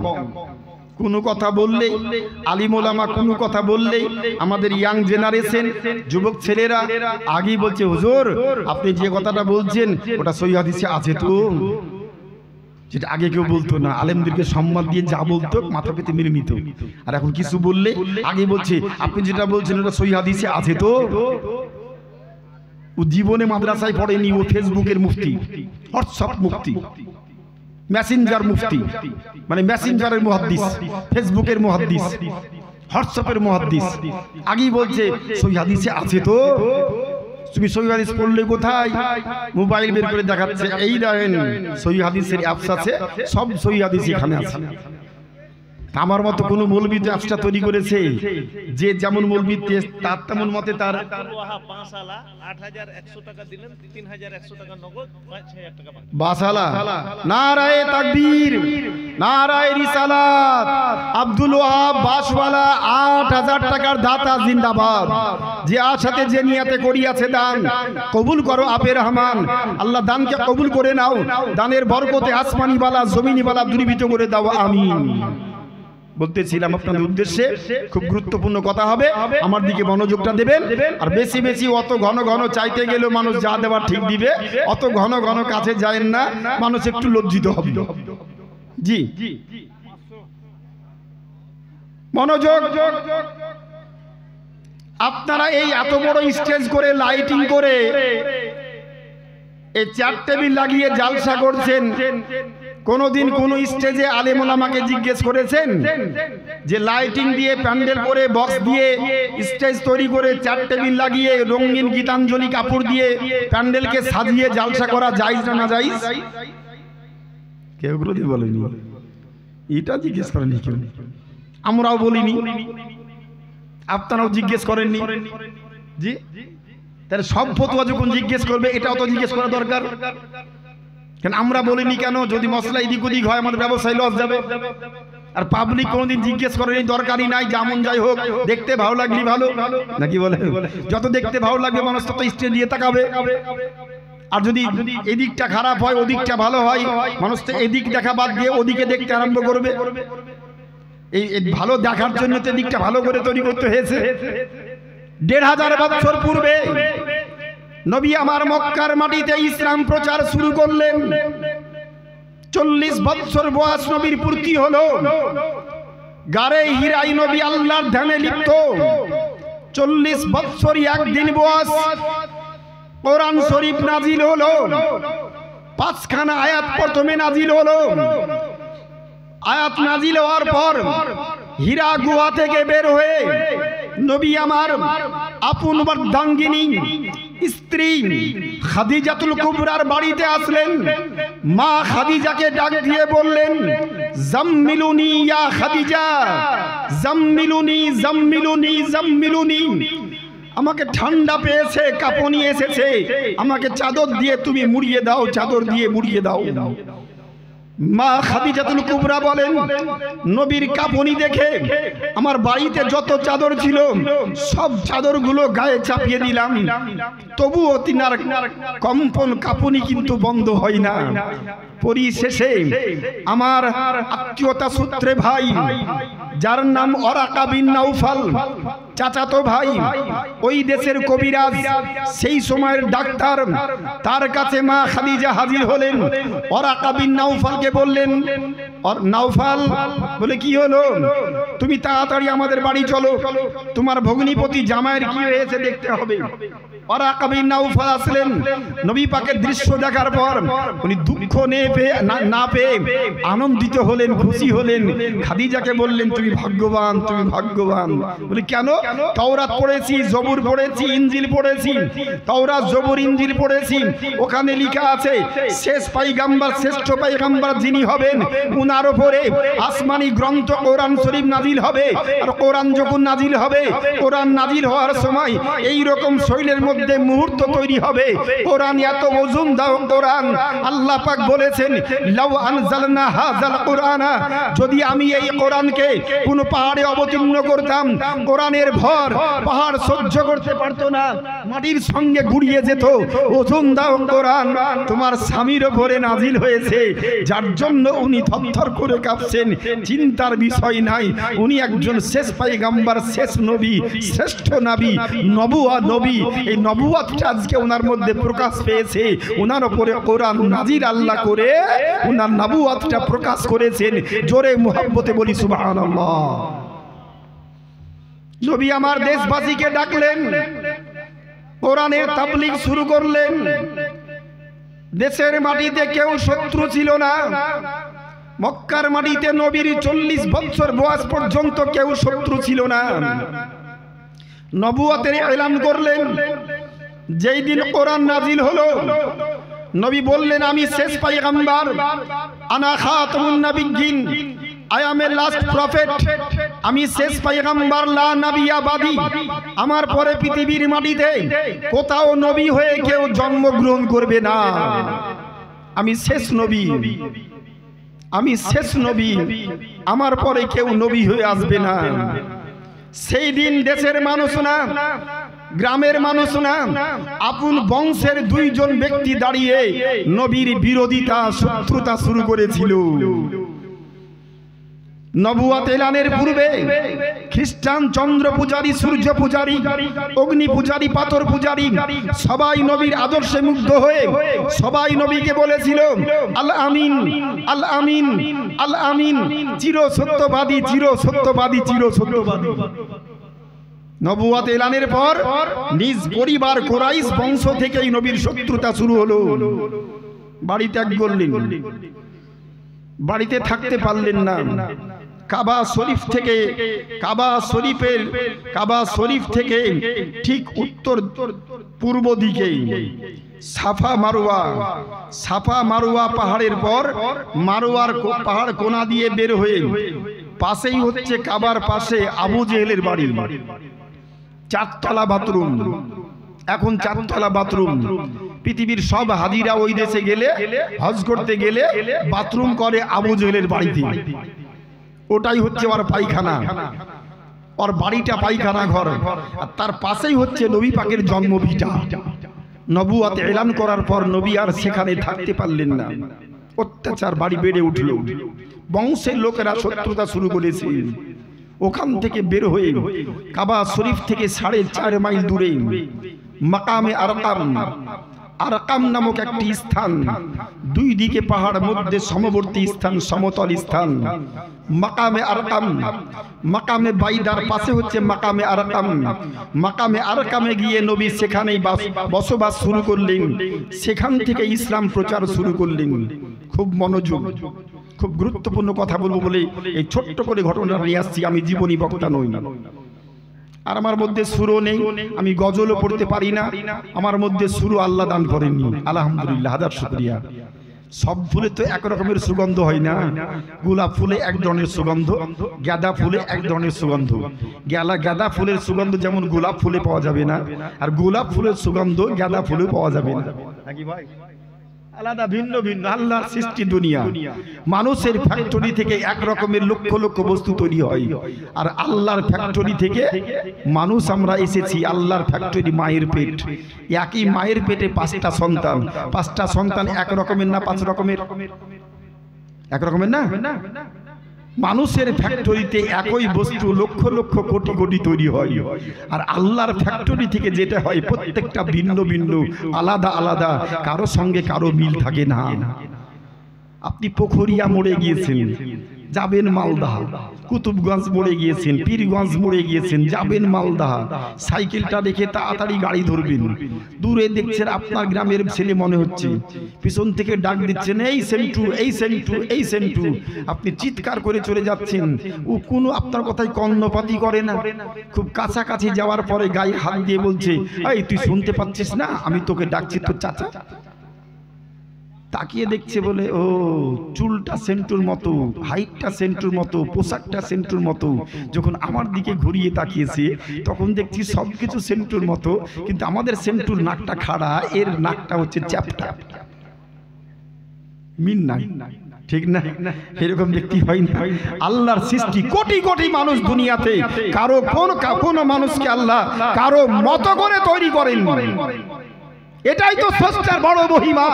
কোনো কথা বললেই আলিম ওলামা, কোনো কথা বললেই আমাদের ইয়াং জেনারেশন যুবক ছেলেরা আগেই বলছে হুজুর আপনি যে কথাটা বলছেন ওটা সহিহ হাদিসে আছে তো। যেটা আগে কেউ বলতো না, আলেমদেরকে সম্মান দিয়ে যা বলতো মাথা পেতে মেনে নিত। আর এখন কিছু বললে আগে বলছে আপনি যেটা বলছেন ওটা সহিহ হাদিসে আছে তো। ও জীবনে মাদ্রাসায় পড়েনি, ও ফেসবুকের মুফতি, হোয়াটসঅ্যাপ মুফতি, মেসেঞ্জার মুফতি, মানে মেসেঞ্জারের মুহাদ্দিস, ফেসবুকের মুহাদ্দিস, হোয়াটসঅ্যাপের মুহাদ্দিস। আগেই বলছে সহিহ হাদিসে আছে তো। তুমি সহিহ হাদিস পড়লে কোথায়? মোবাইল বের করে দেখাচ্ছে, এই দেখেন সহিহ হাদিসের অ্যাপস আছে, সব সহিহ হাদিস এখানে আছে। আমার মতো কোন মৌলবী তো অ্যাপসটা তৈরি করেছে, যে যেমন মৌলবী তার তেমন মতে তার 8100 টাকা দিলেন, 3100 টাকা নগদ, 6000 টাকা বাকি। বাসালা নারায়ে তাকবীর, নারায়ে রিসালাত। আব্দুল ওয়াহাব বাসওয়ালা 8000 টাকার দাতা জিন্দাবাদ। যে আশাতে যে নিয়াতে করিয়াছে দান, কবুল করো আপে রহমান। আল্লাহ দানকে কবুল করে নাও, দানের বরকতে আসমানি বালা জমিনি বালা দূরীভূত করে দাও, আমিন। বলতেছিলাম আপনাদের উদ্দেশ্যে খুব গুরুত্বপূর্ণ কথা হবে, আমার দিকে মনোযোগটা দেবেন। আর বেশি বেশি অত ঘন ঘন চাইতে গেলেও মানুষ যা দেওয়ার ঠিক দিবে, অত ঘন ঘন কাছে যায়েন না, মানুষ একটু লজ্জিত হবে। জি মনোযোগ। আপনারা এই এত বড় স্টেজ করে, লাইটিং করে, এই চেয়ার টেবিল লাগিয়ে জালসা করছেন, কোনদিন কোন স্টেজে আলেম ওলামাকে জিজ্ঞেস করেছেন যে লাইটিং দিয়ে, প্যান্ডেল করে, বক্স দিয়ে স্টেজ তৈরি করে, চেয়ার টেবিল লাগিয়ে, রঙিন গীতাঞ্জলি কাপড় দিয়ে প্যান্ডেলকে সাজিয়ে জালসা করা জায়েজ না জায়েজ? কেউ কোনোদিন বলেনি, এটা জিজ্ঞেস করেনি কেউ। আমরাও বলিনি, আপনারাও জিজ্ঞেস করেননি। জি, তাহলে সব ফতোয়া যখন জিজ্ঞেস করবে, এটাও তো জিজ্ঞেস করা দরকার। কেন আমরা বলিনি কেন? যদি মশলা এদিক ওদিক হয় আমাদের ব্যবসায় লস যাবে। আর পাবলিক কোনোদিন জিজ্ঞেস করেনি, দরকারই নাই, যেমন যাই হোক, দেখতে ভালো লাগলি ভালো, নাকি বলে? যত দেখতে ভালো লাগবে মানুষ তত স্টেজ দিয়ে তাকাবে। আর যদি এদিকটা খারাপ হয়, ওদিকটা ভালো হয়, মানুষ তো এদিক দেখা বাদ দিয়ে ওদিকে দেখতে আরম্ভ করবে। এই ভালো দেখার জন্য তো দিকটা ভালো করে তৈরি করতে হয়েছে। 1500 বছর পূর্বে নবী আমার মক্কার মাটিতে ইসলাম প্রচার শুরু করলেন। 40 বছর বয়স নবীর পূর্তি হলো। গারে হিরাই নবী আল্লাহর ধ্যানে লিপ্ত। 40 বছরই একদিন বয়স কোরআন শরীফ নাজিল হলো। 5খানা আয়াত প্রথমে নাজিল হলো। আয়াত নাজিল হওয়ার পর হীরা গুহা থেকে বের হয়ে নবী আমার আপন বর্ধাঙ্গিনী স্ত্রী খাদিজাতুল কুবরার বাড়িতে আসলেন। মা খাদিজাকে ডাক দিয়ে বললেন, জাম্মিলুনি ইয়া খাদিজা, জাম্মিলুনি জাম্মিলুনি জাম্মিলুনি। আমাকে ঠান্ডা পেয়েছে, কাঁপুনি এসেছে, আমাকে চাদর দিয়ে তুমি মুড়িয়ে দাও, চাদর দিয়ে মুড়িয়ে দাও। মা খাদিজাতুল কুবরা বলেন, নবীর কাঁপুনি দেখে আমার বাড়িতে যত চাদর ছিল সব চাদরগুলো গায়ে চাপিয়ে দিলাম, তবুও তিনার কম্পন কাঁপুনি কিন্তু বন্ধ হয় না। পরিশেষে আমার আত্মীয়তা সূত্রে ভাই, যার নাম ওরাকা বিন নাউফাল, চাচাতো ভাই, ওই দেশের কবিরাজ, সেই সময়ের ডাক্তার, তার কাছে মা খাদিজা হাজির হলেন। ওরাকা বিন নাউফালকে বললেন, নাউফাল বলে, কি হলো? তুমি তাড়াতাড়ি আমাদের বাড়ি চলো, তোমার ভগ্নিপতি জামাইয়ের কি হয়েছে দেখতে হবে। ওরাকা বিন নাউফাল আসলেন। নবী পাকের দৃশ্য দেখার পর উনি দুঃখ না পেয়ে আনন্দিত হলেন, খুশি হলেন। খাদিজাকে বললেন, তুমি ভাগ্যবান, তুমি ভাগ্যবান। বলি কেন? তাওরাত পড়েছি, জবুর পড়েছি, ইনজিল পড়েছি। তাওরাত, জবুর, ইনজিল পড়েছি, ওখানে লেখা আছে শেষ পয়গম্বর, শ্রেষ্ঠ পয়গম্বর যিনি হবেন উনার উপরে আসমানি গ্রন্থ কোরআন শরীফ নাজিল হবে। আর কোরআন যখন নাজিল হবে, কোরআন নাজিল হওয়ার সময় এই রকম শৈলের মধ্যে মুহূর্ত তৈরি হবে। কোরআন এত ওজন দাও কোরআন, আল্লাহ পাক বলেছেন, লাউ আনজালনা হাযাল কুরআনা, যদি আমি এই কোরআনকে কোন পাহাড়ে অবতীর্ণ করতাম, কোরআনের ভর পাহাড় সহ্য করতে পারতো না, মাটির সঙ্গে গুড়িয়ে যেত। ওজন দাও কোরআন, তোমার স্বামীর উপরে নাজিল হয়েছে, যার জন্য উনি থরথর করে কাঁপছেন। চিন্তার বিষয় নাই, উনি একজন শেষ পয়গম্বর, শেষ নবী, শ্রেষ্ঠ নবী, নবী। এই নবুয়তটা আজকে ওনার মধ্যে প্রকাশ পেয়েছে। ওনার উপরে কোরআন নাজিল আল্লাহ করে ওনার নবুয়তটা প্রকাশ করেছেন। জোরে মুহাব্বতে বলি সুবহানাল্লাহ। নবী আমার দেশবাসীকে ডাকলেন, কোরআনের তাবলীগ শুরু করলেন। দেশের মাটিতে কেউ শত্রু ছিল না। মক্কার মাটিতে নবীর 40 বছর বয়স পর্যন্ত কেউ শত্রু ছিল না। নবুয়তের এলান করলেন। যেই দিন কোরআন নাজিল হলো, নবী বললেন, আমি শেষ পয়গম্বর, আনা খাতামুন নবিয়্যিন, I am a last prophet, আমি শেষ পয়গম্বর, লা নবিয়্যা বাদি, আমার পরে পৃথিবীর মাটিতে কোথাও নবী হয়ে কেউ জন্মগ্রহণ করবে না। আমি শেষ নবী, আমি শেষ নবী, আমার পরে কেউ নবী হয়ে আসবে না। সেই দিন দেশের মানুষ না, গ্রামের মানুষ না, আপন বংশের 2 জন ব্যক্তি দাঁড়িয়ে নবীর বিরোধিতা, শত্রুতা শুরু করেছিল। নবুয়ত এলানের পূর্বে খ্রিস্টান চন্দ্র পূজারী, সূর্য পূজারী, অগ্নি পূজারী, পাথর পূজারী সবাই নবীর আদর্শে মুগ্ধ হয়ে সবাই নবীকে বলেছিল, আল আমিন, আল আমিন, আল আমিন, চির সত্যবাদী, চির সত্যবাদী, চির সত্যবাদী। নবুয়ত এলানের পর নিজ পরিবার কুরাইশ বংশ থেকেই নবীর শত্রুতা শুরু হলো। বাড়ি ত্যাগ করলেন, বাড়িতে থাকতে পারলেন না। কাবা শরীফ থেকে ঠিক উত্তর পূর্ব দিকে সাফা মারওয়া পাহাড়ের পর মারওয়ার পাহাড় কোনা দিয়ে বের হয়ে পাশেই হচ্ছে কাবার পাশে আবু জেহেলের বাড়ি। 4 তলা বাথরুম, এখন 4 তলা বাথরুম। পৃথিবীর সব হাজিরা ওই দেশে গেলে, হজ করতে গেলে বাথরুম করে আবু জেহেলের বাড়িতে। ওটাই হচ্ছে ওর পায়খানা, ওর বাড়িটা পায়খানা ঘর। আর তার পাশেই হচ্ছে নবী পাকের জন্মভিটা। নবুয়ত এলান করার পর নবী আর সেখানে থাকতে পারলেন না। অত্যাচার বাড়ি বেড়ে উঠল। বংশের লোকেরা শত্রুতা শুরু করেছে। ওখান থেকে বের হয়ে কাবা শরীফ থেকে 4.5 মাইল দূরে মাকামে আরকাম নামক একটি স্থান, 2 দিকে পাহাড়, মধ্যে সমবর্তী স্থান, সমতল স্থান, মাকামে আরকাম। মাকামে বাইদার পাশে হচ্ছে মাকামে আরকাম। মাকামে আরকামে গিয়ে নবী সেখানেই বসবাস শুরু করলেন। সেখান থেকে ইসলাম প্রচার শুরু করলেন। খুব মনোযোগ, খুব গুরুত্বপূর্ণ কথা বলবো বলে এই ছোট্ট করে ঘটনা নিয়ে আসছি। আমি জীবনী বক্তা নই, আর আমার মধ্যে সুরও নেই, আমি গজলও পড়তে পারি না। আমার মধ্যে সুরও আল্লাহ দান করেননি, আলহামদুলিল্লাহ, হাজার শুকরিয়া। সব ফুলে তো এক রকমের সুগন্ধ হয় না। গোলাপ ফুলে এক ধরনের সুগন্ধ, গাঁদা ফুলে এক ধরনের সুগন্ধ। গাঁদা ফুলের সুগন্ধ যেমন গোলাপ ফুলে পাওয়া যাবে না, আর গোলাপ ফুলের সুগন্ধ গাঁদা ফুলে পাওয়া যাবে না। নাকি ভাই? আলাদা, ভিন্ন ভিন্ন। আল্লাহর সৃষ্টি দুনিয়া, মানুষের ফ্যাক্টরি থেকে এক রকমের লক্ষ লক্ষ বস্তু তৈরি হয়, আর আল্লাহর ফ্যাক্টরি থেকে মানুষ আমরা এসেছি। আল্লাহর ফ্যাক্টরি মায়ের পেট, একই মায়ের পেটে পাঁচটা সন্তান। পাঁচটা সন্তান এক রকমের না পাঁচ রকমের? এক রকমের না। মানুষের ফ্যাক্টরিতে একই বস্তু লক্ষ লক্ষ কোটি কোটি তৈরি হয়, আর আল্লাহর ফ্যাক্টরি থেকে যেটা হয় প্রত্যেকটা ভিন্ন ভিন্ন, আলাদা আলাদা, কারো সঙ্গে কারো মিল থাকে না। আপনি পুখুরিয়া মোড়ে গিয়েছেন, যাবেন মালদা। কুতুবগঞ্জ মোড়ে গিয়েছেন, পীরগঞ্জ মোড়ে গিয়েছেন, যাবেন মালদা। সাইকেলটা দেখে তাড়াতাড়ি গাড়ি ধরবেন। দূরে দেখছেন আপনার গ্রামের ছেলে মনে হচ্ছে, পিছন থেকে ডাক দিচ্ছেন, এই সেন্টু, এই সেন্টু, এই সেন্টু। আপনি চিৎকার করে চলে যাচ্ছেন, ও কোনো আপনার কথায় কর্ণপাতই করে না। খুব কাছাকাছি যাওয়ার পরে গায়ে হাত দিয়ে বলছে, এই তুই শুনতে পাচ্ছিস না, আমি তোকে ডাকছি তোর চাচা। তাকিয়ে দেখছে বলে, ও চুলটা সেন্টুর মতো, হাইটটা সেন্টুর মতো, পোশাকটা সেন্টুর মতো। যখন আমার দিকে ঘুরিয়ে তাকিয়েছে তখন দেখছি সবকিছু সেন্টুর মতো, কিন্তু আমাদের সেন্টুর নাকটা খাড়া, এর নাকটা হচ্ছে চ্যাপটা। মিন নাই, ঠিক না? এরকম ব্যক্তি হয় না। আল্লাহর সৃষ্টি কোটি কোটি মানুষ দুনিয়াতে, কারো কোন মানুষকে আল্লাহ কারো মতো করে তৈরি করেন। এটাই তো স্রষ্টার বড় মহিমা।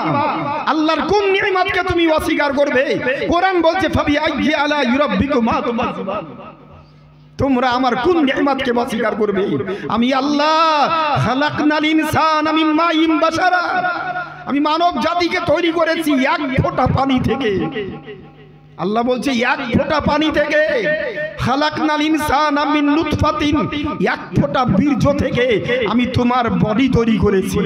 আল্লাহর কোন নিয়ামতকে তুমি অস্বীকার করবে? কোরআন বলছে, ফাবি আইয়ি আলা ইউরাব্বিকুমা তুকাজ্জিবান। তোমরা আমার কোন নিয়ামতকে অস্বীকার করবে? আমি আল্লাহ খালাকনাল ইনসানা মিন মাইন বাশারা, আমি মানব জাতিকে তৈরি করেছি এক ফোঁটা পানি থেকে। আল্লাহ বলছে এক ফোঁটা পানি থেকে। খালাকনাল ইনসানা মিন নুতফাতিন, এক ফোঁটা বীর্য থেকে আমি তোমার বডি তৈরি করেছি।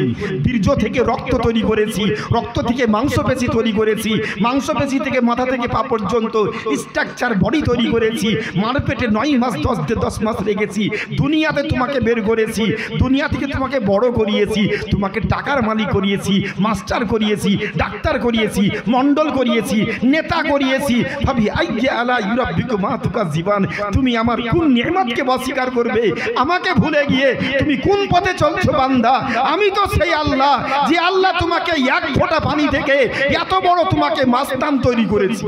বীর্য থেকে রক্ত তৈরি করেছি, রক্ত থেকে মাংসপেশি তৈরি করেছি, মাংসপেশি থেকে মাথা থেকে পা পর্যন্ত স্ট্রাকচার বডি তৈরি করেছি। মার পেটে 9 মাস 10 মাস রেখেছি, দুনিয়াতে তোমাকে বের করেছি, দুনিয়া থেকে তোমাকে বড় করিয়েছি, তোমাকে টাকার মালিক করিয়েছি, মাস্টার করিয়েছি, ডাক্তার করিয়েছি, মন্ডল করিয়েছি, নেতা করিয়েছি। ভাবি আইয়ি আলা ইউরাব্বিকুমা তুকাজ্জিবান, তুমি আমার কোন নিয়ামতকে অস্বীকার করবে? আমাকে ভুলে গিয়ে তুমি কোন পথে চলছো বান্দা? আমি তো সেই আল্লাহ, যে আল্লাহ তোমাকে এক ফোঁটা পানি থেকে এত বড় তোমাকে মাস্তান তৈরি করেছি।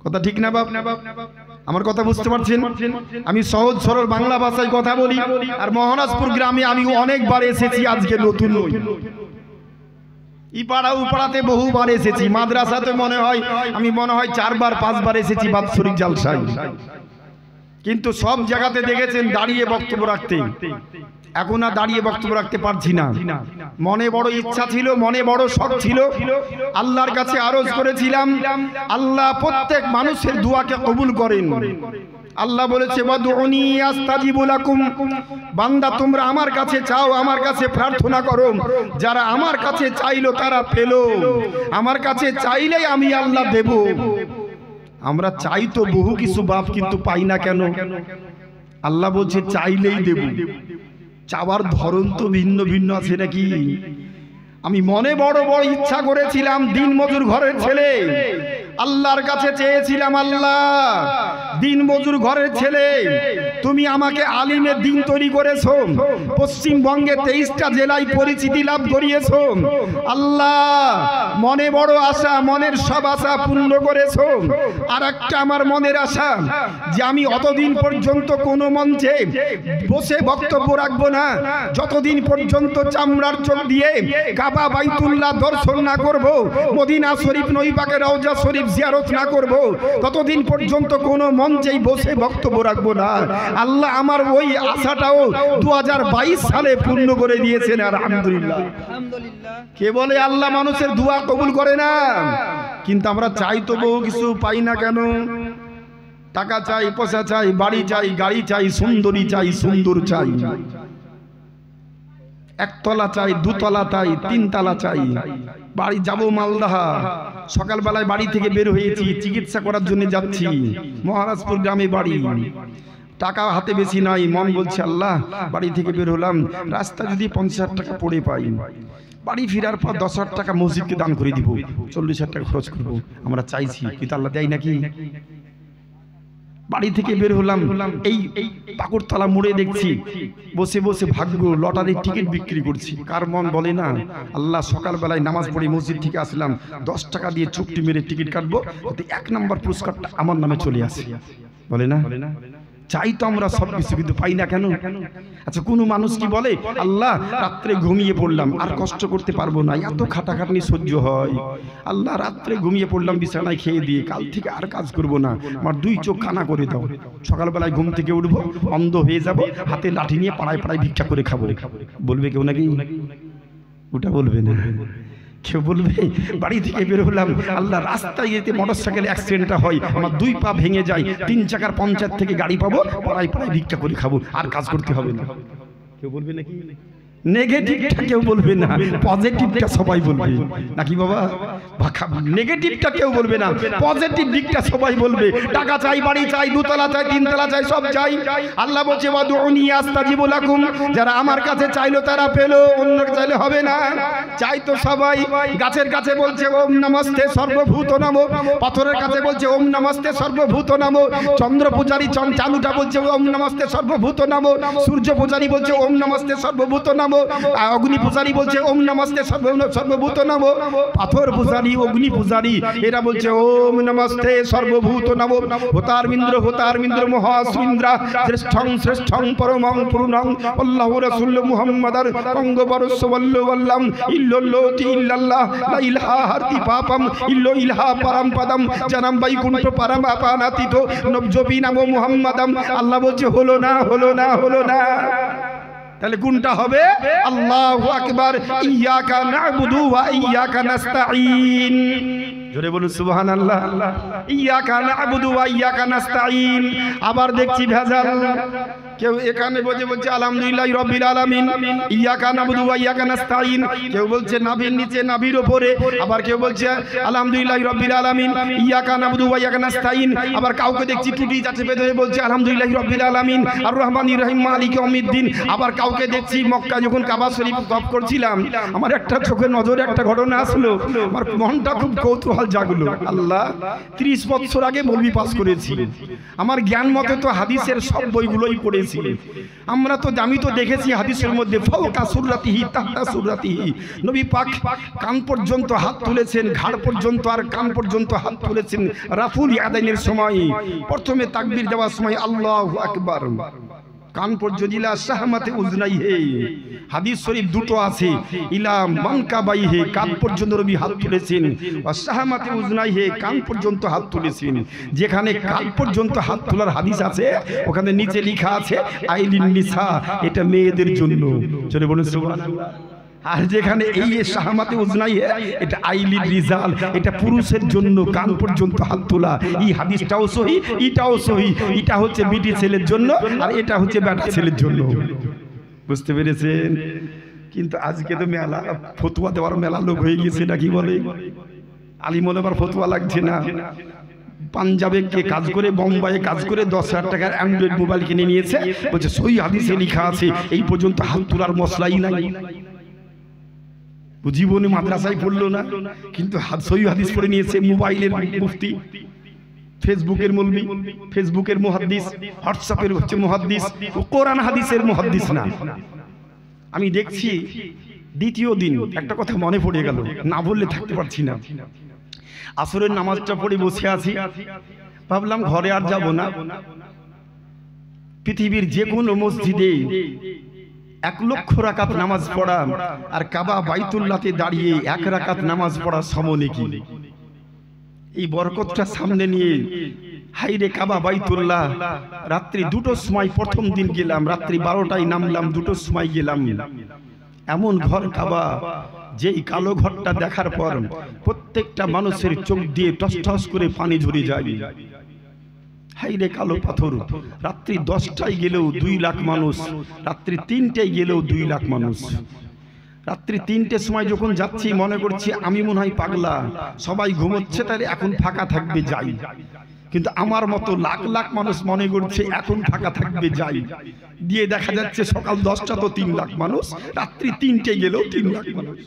কথা ঠিক না বাপ? আমার কথা বুঝতে পারছেন? আমি সহজ সরল বাংলা ভাষায় কথা বলি, আর মহারাজপুর গ্রামে আমি অনেকবার এসেছি, আজকে নতুন নই। ইপাড়া উপাড়াতে বহুবার এসেছি, মাদ্রাসাতে মনে হয় 4বার 5বার এসেছি বাৎসরিক জালসায়। কিন্তু সব জায়গাতে দেখেছেন দাঁড়িয়ে বক্তব্য রাখতে। এখন আর দাঁড়িয়ে বক্তব্য রাখতে পারছি না। মনে বড় ইচ্ছা ছিল, মনে বড় শখ ছিল, আল্লাহর কাছে আরজ করেছিলাম, আল্লাহ প্রত্যেক মানুষের দোয়াকে কবুল করেন। আল্লাহ বলেছে, ওয়াদউনি আস্তাজিবু লাকুম, বান্দা তোমরা আমার কাছে চাও, আমার কাছে প্রার্থনা করো। যারা আমার কাছে চাইলো তারা পেলো, আমার কাছে চাইলেই আমি আল্লাহ দেব। আমরা চাই তো বহু কিছু বাপ, কিন্তু পাই না কেন? আল্লাহ বলছে চাইলেই দেব। চাওয়ার ধরন তো ভিন্ন ভিন্ন আছে নাকি? আমি মনে বড় বড় ইচ্ছা করেছিলাম, দিন মজুর ঘরের ছেলে, আল্লাহর কাছে চেয়েছিলাম, আল্লাহ দিন মজুর ঘরের ছেলে, তুমি আমাকে আলিমের দিন তৈরি করেছো, পশ্চিমবঙ্গে 23টা জেলায় পরিচিতি লাভ করিয়েছো। আল্লাহ মনে বড় আশা, মনের সব আশা পূর্ণ করেছো। আর একটা আমার মনের আশা, যে আমি অতদিন পর্যন্ত কোনো মঞ্চে বসে বক্তব্য রাখবো না, যতদিন পর্যন্ত চামড়ার চোখ দিয়ে কাবা বাইতুল্লাহ দর্শন না করব, মদিনা শরীফ নবী পাকের রওজা শরীফ জিয়ারত না করব, ততদিন পর্যন্ত কোনো মঞ্চেই বসে বক্তব্য রাখবো না। আল্লাহ আমার ওই আশাটাও 2022 সালে পূর্ণ করে দিয়েছেন, আলহামদুলিল্লাহ। কে বলে আল্লাহ মানুষের দোয়া কবুল করে না? কিন্তু আমরা চাই তো বহু কিছু, পাই না কেন? টাকা চাই, পয়সা চাই, বাড়ি চাই, গাড়ি চাই, সুন্দরী চাই, সুন্দর চাই, একতলা চাই, দুতলা চাই, 3 তলা চাই। বাড়ি যাব মালদা, সকালবেলায় বাড়ি থেকে বের হয়েছি, চিকিৎসা করার জন্য যাচ্ছি, মহারাজপুর গ্রামে বাড়ি। টাকা হাতে বেশি নাই, মন বলছে আল্লাহ বাড়ি থেকে বের হলাম, রাস্তা যদি 50,000 টাকা পড়ে পাই, বাড়ি ফেরার পর 10,000 টাকা মসজিদকে দান করে দিব, 40,000 টাকা খরচ করবো। আমরা চাইছি, কিন্তু আল্লাহ দেয় নাকি? বাড়ি থেকে বের হলাম, এই পাকুড়তলা মোড়ে দেখছি বসে বসে ভাগ্য লটারির টিকিট বিক্রি করছি। কার মন বলে না আল্লাহ সকালবেলায় নামাজ পড়ে মসজিদ থেকে আসলাম, 10 টাকা দিয়ে চুপটি মেরে টিকিট কাটবো, 1 নম্বর পুরস্কারটা আমার নামে চলে আসে, বলে না? চাই তো আমরা সব কিছু, কিন্তু পাই না কেন? আচ্ছা কোনো মানুষ কি বলে আল্লাহ রাত্রে ঘুমিয়ে পড়লাম আর কষ্ট করতে পারবো না, এত খাটাখাটনি সহ্য হয়? আল্লাহ রাত্রে ঘুমিয়ে পড়লাম বিছানায় খেয়ে দিয়ে, কাল থেকে আর কাজ করব না, আমার 2 চোখ কানা করে দাও, সকালবেলায় ঘুম থেকে উঠবো অন্ধ হয়ে যাব, হাতে লাঠি নিয়ে পাড়ায় পাড়ায় ভিক্ষা করে খাবো, বলবে কেউ নাকি? ওটা বলবে না। কেউ বলবে বাড়ি থেকে বের হলাম, আল্লাহ রাস্তায় যেতে মোটরসাইকেল অ্যাক্সিডেন্টটা হয়, আমার 2 পা ভেঙে যায়, 3 চাকার পঞ্চায়েত থেকে গাড়ি পাবো, পাড়ায় পাড়ায় ভিক্ষা করে খাবো, আর কাজ করতে হবে না। কেউ বলবে নাকি? নেগেটিভটা কেউ বলবে না, পজিটিভটা সবাই বলবে নাকি বাবা? নেগেটিভটা কেউ বলবে না, পজিটিভ দিকটা সবাই বলবে। টাকা চাই, বাড়ি চাই, 2 তলা চাই, 3 তলা চাই, সব চাই। আল্লাহ বলছে ওয়াদউনি আস্তাজিবু লাকুম, যারা আমার কাছে চাইলো তারা পেলো, অন্য চাইলে হবে না। চাই তো সবাই। গাছের কাছে বলছে ওম নমস্তে সর্বভূত নমো, পাথরের কাছে বলছে ওম নমস্তে সর্বভূত নমো, চন্দ্র পূজারী চালুটা বলছে ওম নমস্তে সর্বভূত নমো, সূর্য পূজারী বলছে ওম নমস্তে সর্বভূত নমো, অগ্নি পূজারী বলছে ওম নমস্তে সর্বভূত নমো, পাথর পূজারী, অগ্নি পূজারী এরা বলছে ওম নমস্তে সর্বভূত নমো। হোতারমিন্দ্র মহাসুইন্দ্রা শ্রেষ্ঠং শ্রেষ্ঠং পরমং পূর্ণং আল্লাহু রাসূল মুহাম্মাদার কঙ্গবরস্য বল্লবল্লাম ইল্লাল্লাহি ইল্লাল্লাহ লা ইলাহা হারতি পাপম ইল্লো ইলাহা পরম পদম জনম বৈকুণ্ঠ পরম আপানাতীত নবজবি নামো মুহাম্মাদাম। আল্লাহ বলছে হলো না, হলো না, হলো না। তাহলে কোনটা হবে? আল্লাহু আকবার, ইয়্যাকা না'বুদু ওয়া ইয়্যাকা নাস্তাঈন। জোরে বলুন সুবহানাল্লাহ। ইয়্যাকা না'বুদু ওয়া ইয়্যাকা নাস্তাঈন। আবার দেখছি ভেজাল, কেউ এখানে বলছে আলহামদুলিল্লাহি রাব্বিল আলামিন, ইয়্যাকা না'বুদু ওয়া ইয়্যাকা নাস্তাঈন। কেউ বলছে নাভির নিচে, নাভির উপরে। আবার কেউ বলছে আলহামদুলিল্লাহি রাব্বিল আলামিন, ইয়্যাকা না'বুদু ওয়া ইয়্যাকা নাস্তাঈন। আবার কাউকে দেখছি টুটি যাচ্ছে বেঁধে বলছে আলহামদুলিল্লাহি রাব্বিল আলামিন আর রহমানির রহিম মালিক ইয়াউমিদ্দিন। আবার কাউকে দেখছি মক্কা যখন কাবা শরীফ তওয়াফ করছিলাম, আমার একটা চোখে নজরে একটা ঘটনা আসলো, আমার মনটা খুব কৌতূহল জাগলো। আল্লাহ 30 বছর আগে মৌলবি পাস করেছি, আমার জ্ঞান মতে তো হাদিসের সব বইগুলোই পড়েছি। আমরা তো আমি তো দেখেছি হাদিসের মধ্যে ফাওকা সুররাতিহি তাহতা সুররাতিহি, নবী পাক কান পর্যন্ত হাত তুলেছেন, ঘাড় পর্যন্ত আর কান পর্যন্ত হাত তুলেছেন রাফুল ইয়াদাইনের সময়। প্রথমে তাকবীর দেওয়ার সময় আল্লাহু আকবার, কান পর্যন্ত ইলা শাহমাতে উজনাইহে, হাদিস শরীফ দুটো আছে, ইলা মানকাবাইহে কান পর্যন্ত নবী হাত তুলেছেন, ওয়া শাহমাতে উজনাইহে কান পর্যন্ত হাত তুলেছেন। যেখানে কান পর্যন্ত হাত তোলার হাদিস আছে ওখানে নিচে লেখা আছে আইলিন নিসা, এটা মেয়েদের জন্য। চলে বলুন সুবহানাল্লাহ। আর যেখানে এই শাহমাতে উজনাইহে এটা আইলিন রিজাল, এটা পুরুষের জন্য কান পর্যন্ত হাত তোলা। এই হাদিসটাও সহি, এটাও সহি। এটা হচ্ছে বিটি ছেলের জন্য আর এটা হচ্ছে বেটা ছেলের জন্য। বুঝতে পেরেছেন? কিন্তু আজকে তো মেলা ফতোয়া দেওয়ার মেলা লোক হয়ে গেছে, নাকি বলে? আলিম ওলামার ফতোয়া লাগছে না। পাঞ্জাবে কে কাজ করে, বোম্বাইয়ে কাজ করে 10,000 টাকার অ্যান্ড্রয়েড মোবাইল কিনে নিয়েছে, বলছে সহি হাদিসে লেখা আছে এই পর্যন্ত হাত তোলার মশলাই নাই। জীবনে মাদ্রাসায় পড়লো না, কিন্তু সহি হাদিস পড়ে নিয়েছে। মোবাইলের মুফতি, ফেসবুকের মৌলবি, ফেসবুকের মুহাদ্দিস, হোয়াটসঅ্যাপের হচ্ছে মুহাদ্দিস, কোরআন হাদিসের মুহাদ্দিস না। আমি দেখছি দ্বিতীয় দিন একটা কথা মনে পড়ে গেল, না বললে থাকতে পারছি না। আসরের নামাজটা পড়ে বসে আছি, ভাবলাম ঘরে আর যাব না। পৃথিবীর যে কোনো মসজিদে 1 লক্ষ রাকাত নামাজ পড়া আর কাবা বাইতুল্লাহতে দাঁড়িয়ে 1 রাকাত নামাজ পড়া সমানে কি? এই বরকতটা সামনে নিয়ে হাইরে কাবা বাইতুল্লাহ, রাত্রি 2টোর সময় প্রথম দিন গেলাম, রাত্রি 12টায় নামলাম, 2টোর সময় গেলাম। এমন ঘর কাবা, যেই কালো ঘরটা দেখার পর প্রত্যেকটা মানুষের চোখ দিয়ে টস টস করে পানি ঝরে যায়। হাইরে কালো পাথর, রাত্রি 10টায় গেলেও 2 লাখ মানুষ, রাত্রি 3টায় গেলেও 2 লাখ মানুষ। রাত্রি 3টের সময় যখন যাচ্ছি মনে করছি আমি মনে হয় পাগলা, সবাই ঘুমোচ্ছে, তাহলে এখন ফাঁকা থাকবে যাই। কিন্তু আমার মতো লাখ লাখ মানুষ মনে করছে এখন ফাঁকা থাকবে যাই। দিয়ে দেখা যাচ্ছে সকাল 10টা তো 3 লাখ মানুষ, রাত্রি 3টে গেলেও 3 লাখ মানুষ।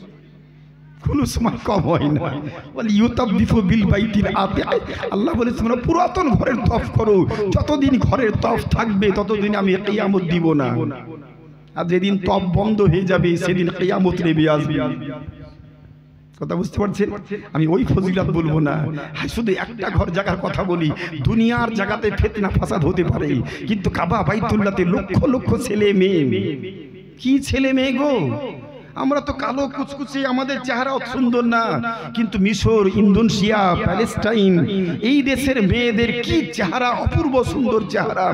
কোনো সময় কম হয় না। বলে ইউতাবদিফু বিল বাইতিল আতিক, আল্লাহ বলে তোমরা পুরাতন ঘরের তফ করো, যতদিন ঘরের তফ থাকবে ততদিন আমি কিয়ামত দিব না। আর যেদিন তফ বন্ধ হয়ে যাবে সেদিন কিয়ামত নেমে আসবে। কথা বুঝতে পারছেন? আমি ওই ফজিলত বলবো না, শুধু একটা ঘর জায়গার কথা বলি। দুনিয়ার জায়গাতে ফিতনা ফাসাদ হতে পারে, কিন্তু কাবা বাইতুল্লাহতে লক্ষ লক্ষ ছেলে মেয়ে। কি ছেলে মেয়ে গো! আমরা তো কালো কুচকুচে, আমাদের চেহারা সুন্দর না, কিন্তু মিশর, ইন্দোনেশিয়া, প্যালেস্টাইন এই দেশের মেয়েদের কি চেহারা, অপূর্ব সুন্দর চেহারা।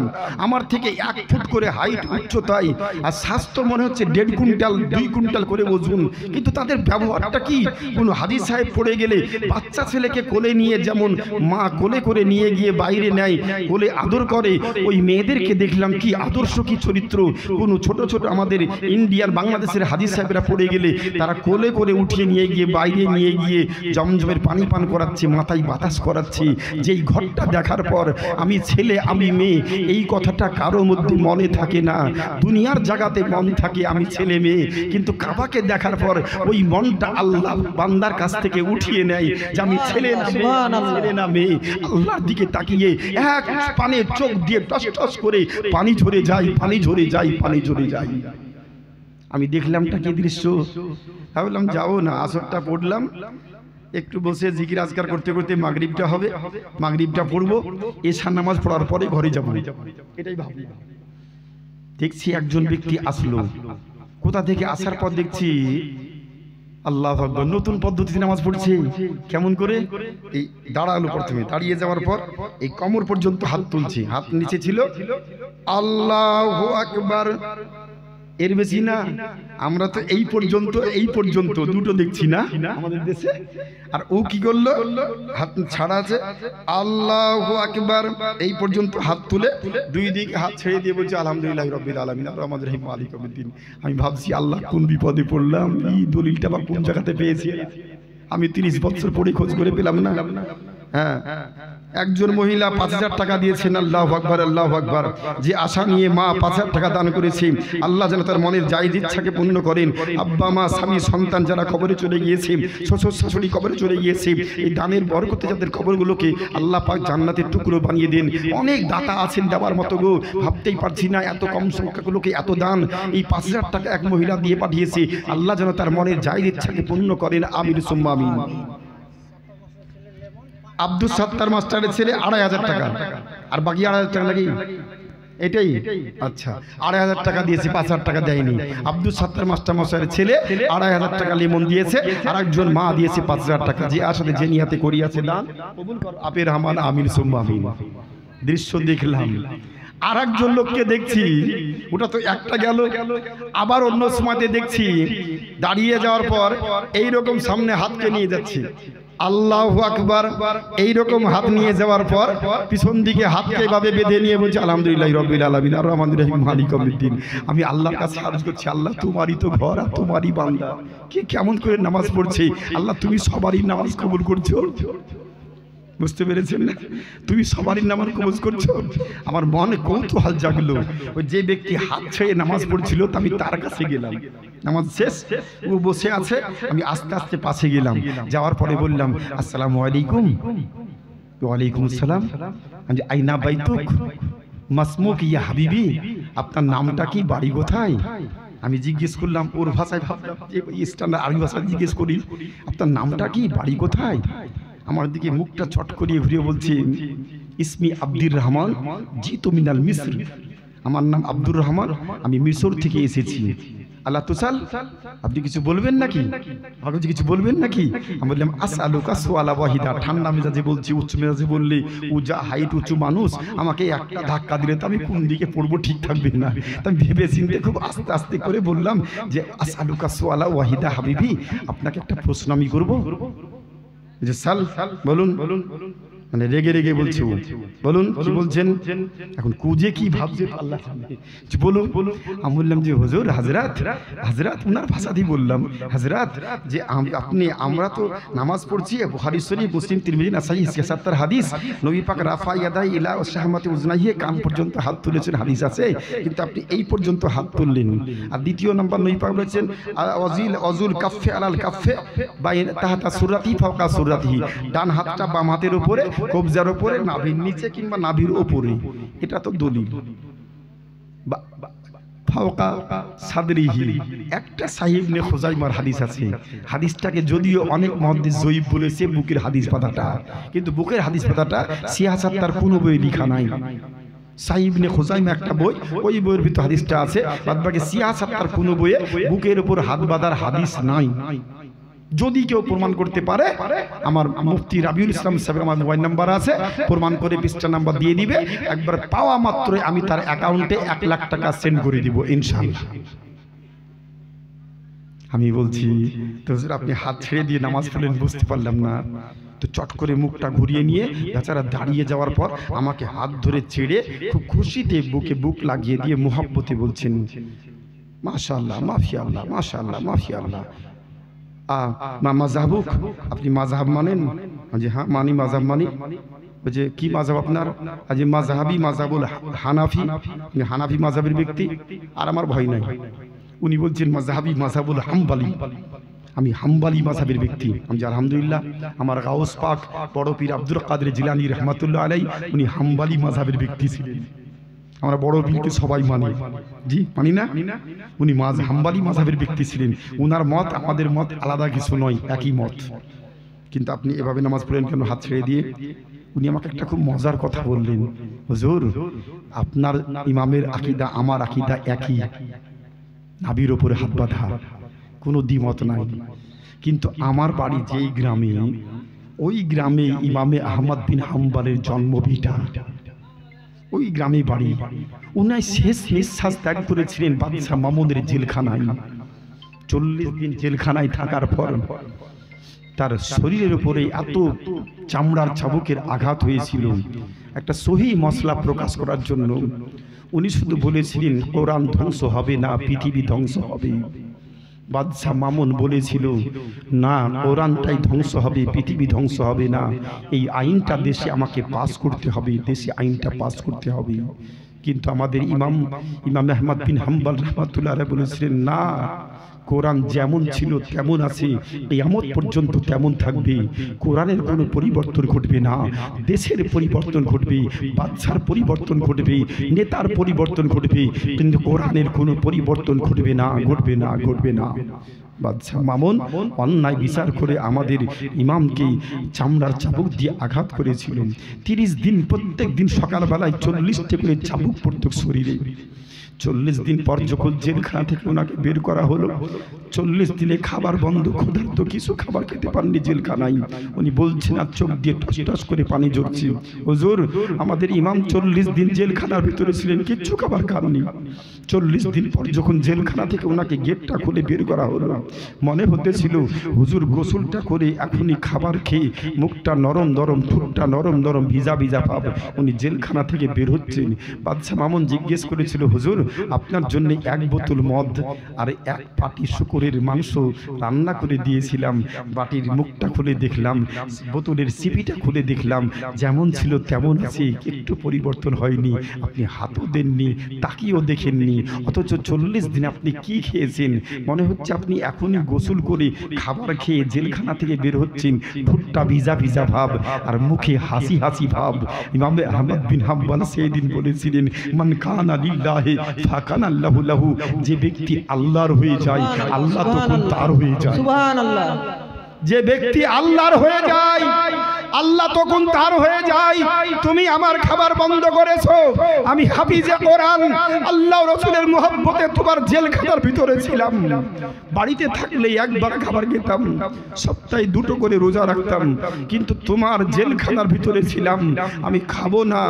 আমার থেকে 1 ফুট করে হাইট, উচ্চতায়, আর স্বাস্থ্য মনে হচ্ছে 1.5 কুইন্টাল 2 কুইন্টাল করে ওজন। কিন্তু তাদের ব্যবহারটা কি? কোনো হাজি সাহেব পড়ে গেলে বাচ্চা ছেলেকে কোলে নিয়ে, যেমন মা কোলে করে নিয়ে গিয়ে বাইরে নেয়, কোলে আদর করে, ওই মেয়েদেরকে দেখলাম কি আদর্শ, কি চরিত্র। কোনো ছোট ছোট আমাদের ইন্ডিয়ার, বাংলাদেশের হাজি সাহেবরা পড়ে গেলে তারা কোলে করে উঠিয়ে নিয়ে গিয়ে বাইরে নিয়ে গিয়ে জমজমের পানি পান করাচ্ছে, মাথায় বাতাস করাচ্ছে। যেই ঘরটা দেখার পর আমি ছেলে আমি মেয়ে এই কথাটা কারো মধ্যে মনে থাকে না। দুনিয়ার জায়গাতে মন থাকে আমি ছেলে মেয়ে, কিন্তু কাবাকে দেখার পর ওই মনটা আল্লাহ বান্দার কাছ থেকে উঠিয়ে নেয় যে আমি ছেলে না মেয়ে। আল্লাহর দিকে তাকিয়ে এক পানে চোখ দিয়ে টস টস করে পানি ঝরে যায়, পানি ঝরে যায়, পানি ঝরে যায়। আমি দেখলামটা কি দৃশ্য, ভাবলাম যাও না, আসরটা পড়লাম, একটু বসে জিকির আজকার করতে করতে মাগরিবটা হবে, মাগরিবটা পড়বো, এশার নামাজ পড়ার পরে ঘরে যাবো, এটাই ভাবি। দেখছি একজন ব্যক্তি আসলো, কোথা থেকে আসার পর দেখছি আল্লাহু আকবার, নতুন পদ্ধতিতে নামাজ পড়ছে। কেমন করে? এই দাঁড়ালো, প্রথমে দাঁড়িয়ে যাওয়ার পর এই কোমর পর্যন্ত হাত তুলছে, হাত নিচে ছিল, আল্লাহু আকবার, এর বেশি না। আমরা তো এই পর্যন্ত দুটো দেখছি না আমাদের দেশে। আর ও কি করলো? হাত ছাড়া আছে, আল্লাহু আকবার, এই পর্যন্ত হাত তুলে 2 দিকে হাত ছেড়ে দিয়ে বলছে আলহামদুলিল্লাহি রাব্বিল আলামিন আর রহমানির রহিম মালিক ইয়াউমিদ্দিন। আমি ভাবছি আল্লাহ কোন বিপদে পড়লাম, এই দলিলটা বা কোন জায়গাতে পেয়েছি আমি? 30 বছর পরে খোঁজ করে পেলাম না। হ্যাঁ, একজন মহিলা 5000 টাকা দিয়েছেন, আল্লাহু আকবার, আল্লাহু আকবার। যে আশা নিয়ে মা 5000 টাকা দান করেছে, আল্লাহ যেন তার মনের জায়েজ ইচ্ছাকে পূর্ণ করেন। আব্বা মা স্বামী সন্তান যারা কবরে চলে গিয়েছে, শ্বশুর শাশুড়ি কবরে চলে গিয়েছে, এই দানের বরকতে যাদের কবরগুলোকে আল্লাহ পাক জান্নাতের টুকরো বানিয়ে দেন। অনেক দাতা আছেন দেওয়ার মতো গো, ভাবতেই পারছি না এত কম সংখ্যাগুলোকে এত দান। এই 5000 টাকা এক মহিলা দিয়ে পাঠিয়েছে, আল্লাহ যেন তার মনের জায়েজ ইচ্ছাকে পূর্ণ করেন, আমিন সুম্মা আমিন। আব্দুল সত্তার মাস্টারের ছেলে 2500 টাকা, আর বাকি 2500 টাকা নাকি? এটাই আচ্ছা, 2500 টাকা দিয়েছে, 5000 টাকা দেয়নি। আব্দুল সত্তার মাস্টার মশাইয়ের ছেলে 2500 টাকা লেমন দিয়েছে, আর একজন মা দিয়েছে 5000 টাকা। যে আসলে যে নিয়াতে করিয়াছে দান কবুল কর, আপে রহমান আমিন সুম্মা আমিন। দৃশ্য দেখলাম। আর একজন লোককে দেখছি, ওটা তো একটা গেল, আবার অন্য সময়তে দেখছি দাঁড়িয়ে যাওয়ার পর এইরকম সামনে হাতকে নিয়ে যাচ্ছে, আল্লাহু আকবার, এইরকম হাত নিয়ে যাওয়ার পর পিছন দিকে হাতকে এভাবে বেঁধে নিয়ে বলছে আলহামদুলিল্লাহি রাব্বিল আলামিন আর রহমানির রহিম মালিক ইয়াউমিদ্দিন। আমি আল্লাহর কাছে আরজ করছি, আল্লাহ তোমারই তো ঘর আর তোমারই বান্দা, কি কেমন করে নামাজ পড়ছে, আল্লাহ তুমি সবারই নামাজ কবুল করছো। বুঝতে পেরেছেন না? তুমি সবারই নামাজ কবুল করছো। আমার মনে কৌতূহল জাগলো, ওই যে ব্যক্তি হাত ছেড়ে নামাজ পড়ছিল আমি তার কাছে গেলাম, নামাজ শেষ, ও বসে আছে, আমি আস্তে আস্তে পাশে গেলাম, যাওয়ার পরে বললাম আসসালামু আলাইকুম। ওয়ালাইকুম আসসালাম। আমি আইনা বাইতুক মাসমুক ইয়া হাবিবি, আপনার নামটা কি, বাড়ি কোথায়? আমি জিজ্ঞেস করলাম ওর ভাষায়, ভাবলাম যে স্ট্যান্ডার্ড আরবি ভাষায় জিজ্ঞেস করি, আপনার নামটা কি, বাড়ি কোথায়? আমার দিকে মুখটা চট করিয়ে ঘুরিয়ে বলছে ইসমি আব্দুর রহমান, জি তো মিনাল মিসর, আমার নাম আব্দুর রহমান, আমি মিশর থেকে এসেছি। আল্লাহ তুসাল, আপনি কিছু বলবেন নাকি? ভাবছি কিছু বলবেন নাকি? আমি বললাম আসআলুকা সুআলা ওয়াহিদা, ঠান্ডা মেজাজে বলছি, উচ্চ মেজাজে বললে ও যা হাইট উঁচু মানুষ, আমাকে একটা ধাক্কা দিলে তো আমি কোন দিকে পড়বো ঠিক থাকবে না। আমি ভেবে চিন্তে খুব আস্তে আস্তে করে বললাম যে আসআলুকা সুআলা ওয়াহিদা হাবিবি, আপনাকে একটা প্রশ্ন আমি করবো। যে সাল, বলুন। মানে রেগে রেগে বলছে ও। বলুন কি বলছেন? এখন কুজে কি ভাবছে আল্লাহ জানে। বলুন। আমি বললাম যে হুজুর হাজরাত ওনার ভাষাতেই বললাম, হাজরাত যে আপনি আমরা তো নামাজ পড়ছি বুখারী শরীফ, মুসলিম, তিরমিজি, নাসাই, ৭৬ হাদিস, নবী পাক রাফা ইয়াদাই ইলা শাহমাতি উজনাইহি, কান পর্যন্ত হাত তুলেছেন হাদিস আছে, কিন্তু আপনি এই পর্যন্ত হাত তুললেন। আর দ্বিতীয় নাম্বার নবী পাক বলেছেন অজুল কাফে আলাল কাফে বাইন তাহাতা সুরাতি ফাওকা সুরাতিহি, ডান হাতটা বাম হাতের উপরে, কবজার উপরে, নাভির নিচে কিংবা নাভির উপরে। এটা তো দলিল। ফাওকা সাদরিহি একটা সাহিব নে খুজাইমার হাদিস আছে। হাদিসটাকে যদিও অনেক মুহাদ্দিস জয়ীফ বলেছে বুকের হাদিস পাতাটা, কিন্তু বুকের হাদিস পাতাটা সিয়াসাত তার কোনো বইয়ে লেখা নাই। সাহিব নে খুজাইমা একটা বই, ওই বইয়ের ভিতর হাদিসটা আছে, বাদ বাকি সিয়াসাত তার কোনো বইয়ে বুকের উপর হাত বাঁধার হাদিস নাই। যদি কেউ প্রমাণ করতে পারে, আমার মুফতি রাবিউল ইসলাম সাহেবের আমার মোবাইল নাম্বার আছে, প্রমাণ করে পৃষ্ঠা নাম্বার দিয়ে দিবে, একবার পাওয়া মাত্রই আমি তার অ্যাকাউন্টে 1 লাখ টাকা সেন্ড করে দিব ইনশাআল্লাহ। আমি বলছি তো হুজুর আপনি হাত ছেড়ে দিয়ে নামাজ পড়লেন, বুঝতে পারলাম না। তো চট করে মুখটা ঘুরিয়ে নিয়ে বেচারা দাঁড়িয়ে যাওয়ার পর আমাকে হাত ধরে ছেড়ে খুব খুশিতে বুকে বুক লাগিয়ে দিয়ে মুহাব্বতে বলছেন মাশাআল্লাহ, মাফিয়াল্লাহ, মাশাআল্লাহ, মাফিয়াল্লাহ। মাযহাবুক, আপনি মাযহাব মানেন? জি হ্যাঁ মানি, মাযহাব মানি। যে কি মাযহাব আপনার? আজ মাযহাবি, মাযহাবুল হানাফি, আপনি হানাফি মাযহাবের ব্যক্তি। আর আমার ভয় নাই, উনি বলছেন মাযহাবি, মাযহাবুল হাম্বলি, আমি হাম্বলি মাযহাবের ব্যক্তি। আমি আলহামদুলিল্লাহ, আমার গাউস পাক বড় পীর আব্দুল কাদের জিলানী রাহমাতুল্লাহ আলাইহি উনি হাম্বলি মাযহাবের ব্যক্তি ছিলেন। আমরা বড় পীরকে সবাই মানি, জি মানি না? উনি হাম্বলি মাযহাবের ব্যক্তি ছিলেন। উনার মত আমাদের মত আলাদা কিছু নয়, একই মত। কিন্তু আপনি এভাবে নামাজ পড়লেন কেন হাত ছেড়ে দিয়ে? উনি আমাকে একটা খুব মজার কথা বললেন, হুজুর আপনার ইমামের আকীদা আমার আকীদা একই, নাভির উপরে হাত বাঁধা, কোনো দ্বিমত নাই। কিন্তু আমার বাড়ি যেই গ্রামে, ওই গ্রামে ইমামে আহমদ বিন হাম্বলের জন্মভিটা, ওই গ্রামে বাড়ি। উনি শেষ নিঃশ্বাস ত্যাগ করেছিলেন বাদশাহ মামুনের জেলখানায়। 40 দিন জেলখানায় থাকার পর তার শরীরের উপরে এত চামড়ার চাবুকের আঘাত হয়েছিল, একটা সহি মসলা প্রকাশ করার জন্য উনি শুধু বলেছিলেন কোরআন ধ্বংস হবে না, পৃথিবী ধ্বংস হবে। বাদশাহ মামুন বলেছিল না, কোরআনটাই ধ্বংস হবে, পৃথিবী ধ্বংস হবে না। এই আইনটা দেশে আমাকে পাস করতে হবে, দেশে আইনটা পাস করতে হবে। কিন্তু আমাদের ইমাম আহমদ বিন হাম্বল রাহমাতুল্লাহ আলাইহি বলেছিলেন না, কোরআন যেমন ছিল তেমন আছে, কিয়ামত পর্যন্ত তেমন থাকবে। কোরআনের কোনো পরিবর্তন ঘটবে না, দেশের পরিবর্তন ঘটবে, বাদশার পরিবর্তন ঘটবে, নেতার পরিবর্তন ঘটবে, কিন্তু কোরআনের কোনো পরিবর্তন ঘটবে না, ঘটবে না, ঘটবে না। বাদশাহ মামুন অন্যায় বিচার করে আমাদের ইমামকে চামড়ার চাবুক দিয়ে আঘাত করেছিলেন। 30 দিন প্রত্যেক দিন সকালবেলায় 40টা করে চাবুক পড়ত শরীরে। 40 দিন পর যখন জেলখানা থেকে ওনাকে বের করা হলো, 40 দিনে খাবার বন্ধ, ক্ষুধার্ত, কিছু খাবার খেতে পারেননি জেলখানায়। উনি বলছেন আর চোখ দিয়ে টস টস করে পানি ঝরছে, হুজুর আমাদের ইমাম 40 দিন জেলখানার ভিতরে ছিলেন, কিচ্ছু খাবার খাননি। 40 দিন পর যখন জেলখানা থেকে ওনাকে গেটটা খুলে বের করা হলো, মনে হতেছিল হুজুর গোসলটা করে এখনই খাবার খেয়ে মুখটা নরম নরম, ঠোঁটটা নরম নরম, ভিজা ভিজা ভাব উনি জেলখানা থেকে বের হচ্ছেন। বাদশাহ মামুন জিজ্ঞেস করেছিল, হুজুর আপনার জন্য 1 বোতল মদ আর 1 পাটি শুকরের মাংস রান্না করে দিয়েছিলাম। বাটির মুখটা খুলে দেখলাম, বোতলের সিপিটা খুলে দেখলাম, যেমন ছিল তেমন আছে, একটু পরিবর্তন হয়নি। আপনি হাতও দেননি, তাকিয়েও দেখেননি, অথচ 40 দিন আপনি কি খেয়েছেন? মনে হচ্ছে আপনি এখনই গোসল করে খাবার খেয়ে জেলখানা থেকে বের হচ্ছেন, ঠোঁটটা ভিজা ভিজা ভাব আর মুখে হাসি হাসি ভাব। ইমাম আহমদ বিন হাম্বল সেদিন বলেছিলেন, মান কানা লিল্লাহি ফাকানা আল্লাহু লাহু, যে ব্যক্তি আল্লাহর হয়ে যায় আল্লাহ তখন তার হয়ে যায়। সুবহানাল্লাহ। যে ব্যক্তি আল্লাহর হয়ে যায় আল্লাহ তখন তার হয়ে যায়। তুমি আমার খাবার বন্ধ করেছো, আমি হাফিজে কোরআন আল্লাহ রাসূলের মুহাব্বতে তোমার জেলখানার ভিতরে ছিলাম। বাড়িতে থাকলে একবার খাবার খেতাম, সপ্তাহে 2টো করে রোজা রাখতাম, কিন্তু তোমার জেলখানার ভিতরে ছিলাম। আমি খাবো না,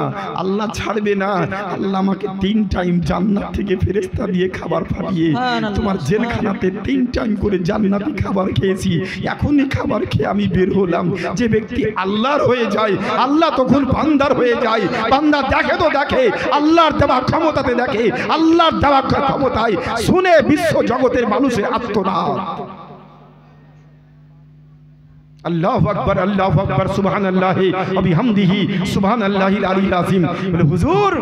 আল্লাহ ছাড়বে না। আল্লাহ আমাকে 3 টাইম জান্নাত থেকে ফেরেশতা দিয়ে খাবার পাঠিয়ে তোমার জেলখানাতে 3 টাইম করে জান্নাতি খাবার খেয়েছি। এখনই খাবার খেয়ে আমি বের হলাম। যে ব্যক্তি আল্লাহর হয়ে যায়, আল্লাহ তখন বান্দার হয়ে যায়। বান্দা দেখে তো দেখে, আল্লাহর দেওয়া ক্ষমতাতে দেখে, আল্লাহর দেওয়া ক্ষমতায় শুনে বিশ্ব জগতের মানুষের আত্মনাদ। আল্লাহু আকবার, আল্লাহু আকবার, সুবহানাল্লাহি ওয়া বিহামদিহি, সুবহানাল্লাহিল আলিয়্যিল আযীম। বলে হুজুর,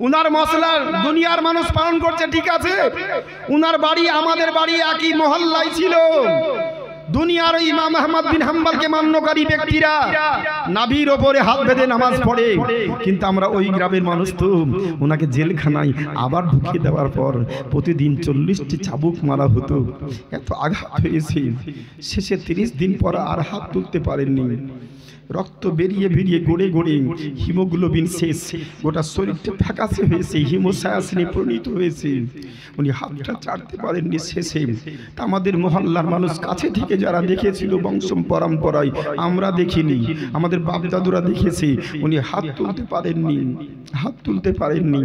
উনার মশলা দুনিয়ার মানুষ পালন করছে ঠিক আছে, উনার বাড়ি আমাদের বাড়ি একই মহল্লায় ছিল। দুনিয়ার ইমাম আহমদ বিন হাম্বলকে মান্যকারী ব্যক্তিরা নাভির ওপরে হাত বেঁধে নামাজ পড়ে, কিন্তু আমরা ওই গ্রামের মানুষ তো ওনাকে জেলখানায় আবার ঢুকিয়ে দেওয়ার পর প্রতিদিন 40টি চাবুক মারা হতো। এত আঘাত হয়েছে, শেষে 30 দিন পর আর হাত তুলতে পারেননি। রক্ত বেরিয়ে বেরিয়ে গড়ে গড়ে হিমোগ্লোবিন শেষ, গোটা শরীরটা ফ্যাকাশে হয়েছে, হিমোসায়াসিনে পরিণত হয়েছে। উনি হাতটা চাটতে পারেননি শেষে। তা আমাদের মহল্লার মানুষ কাছে থেকে যারা দেখেছিল বংশ পরম্পরায়, আমরা দেখিনি, আমাদের বাপ দাদুরা দেখেছে, উনি হাত তুলতে পারেননি, হাত তুলতে পারেননি।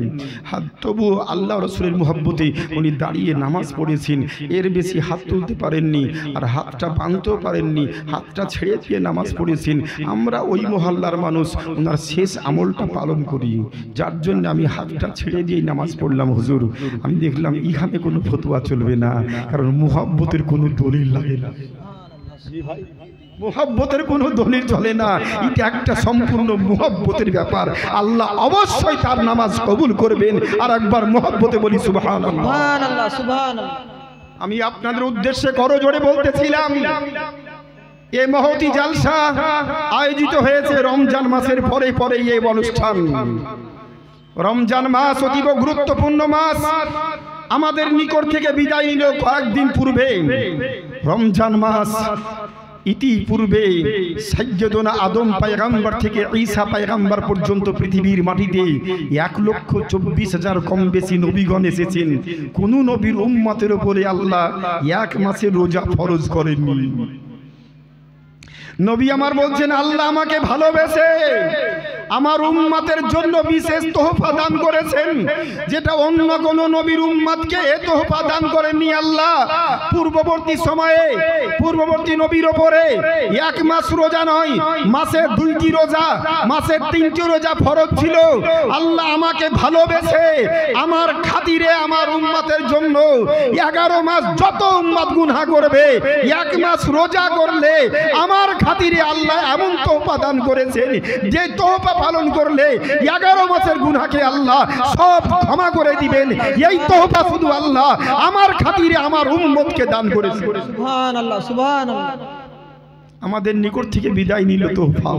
হাত তবু আল্লাহ রসুলের মহব্বতে উনি দাঁড়িয়ে নামাজ পড়েছেন, এর বেশি হাত তুলতে পারেননি। আর হাতটা বাঁধতেও পারেননি, হাতটা ছেড়ে দিয়ে নামাজ পড়েছেন। আমরা ওই মহল্লার মানুষ ওনার শেষ আমলটা পালন করি, যার জন্য আমি হাতটা ছেড়ে দিয়ে নামাজ পড়লাম। হুজুর, আমি দেখলাম এখানে কোনো ফতোয়া চলবে না, কারণ মুহাব্বতের কোনো দলিল লাগে না, মুহাব্বতের কোনো দলিল চলে না। এটা একটা সম্পূর্ণ মুহাব্বতের ব্যাপার। আল্লাহ অবশ্যই তার নামাজ কবুল করবেন। আর একবার মুহাব্বতে বলি সুবহানাল্লাহ, সুবহানাল্লাহ, সুবহানাল্লাহ। আমি আপনাদের উদ্দেশ্যে করজোড়ে বলতেছিলাম, এই মহতি জালসা আয়োজিত হয়েছে রমজান মাসের পরে পরে। এই অনুষ্ঠান, রমজান মাস অতীব গুরুত্বপূর্ণ মাস, আমাদের নিকট থেকে বিদায় নিল কয়েকদিন পূর্বে। রমজান মাস ইতিপূর্বে সাইয়্যিদুনা আদম পয়গম্বর থেকে ঈসা পয়গম্বর পর্যন্ত পৃথিবীর মাটিতে 1,24,000 কম বেশি নবীগণ এসেছেন। কোন নবীর উম্মতের উপরে আল্লাহ এক মাসের রোজা ফরজ করেননি। নবী আমার বলছেন, আল্লাহ আমাকে ভালোবেসে আমার উম্মতের জন্য বিশেষ তোহফা দান করেছেন, যেটা অন্য কোন নবীর উম্মতকে এ তোহফা দান করেননি আল্লাহ। পূর্ববর্তী সময়ে পূর্ববর্তী নবীর উপরে 1 মাস রোজা নয়, মাসে 2টি রোজা, মাসে 3টি রোজা ফরজ ছিল। আল্লাহ আমাকে ভালোবেসে আমার খাতিরে আমার উম্মতের জন্য 11 মাস যত উম্মত গুনাহ করবে, 1 মাস রোজা করলে আমার খাতিরে আল্লাহ এমন তোহফা দান করেছেন, যে তোহফা পালন করলে 11 মাসের গুনাহকে আল্লাহ সব ক্ষমা করে দিবেন। এই তোহফা শুধু আল্লাহ আমার খাতিরে আমার উম্মতকে দান করেছেন। সুবহানাল্লাহ, সুবহানাল্লাহ। আমাদের নিকট থেকে বিদায় নিল তোহফা।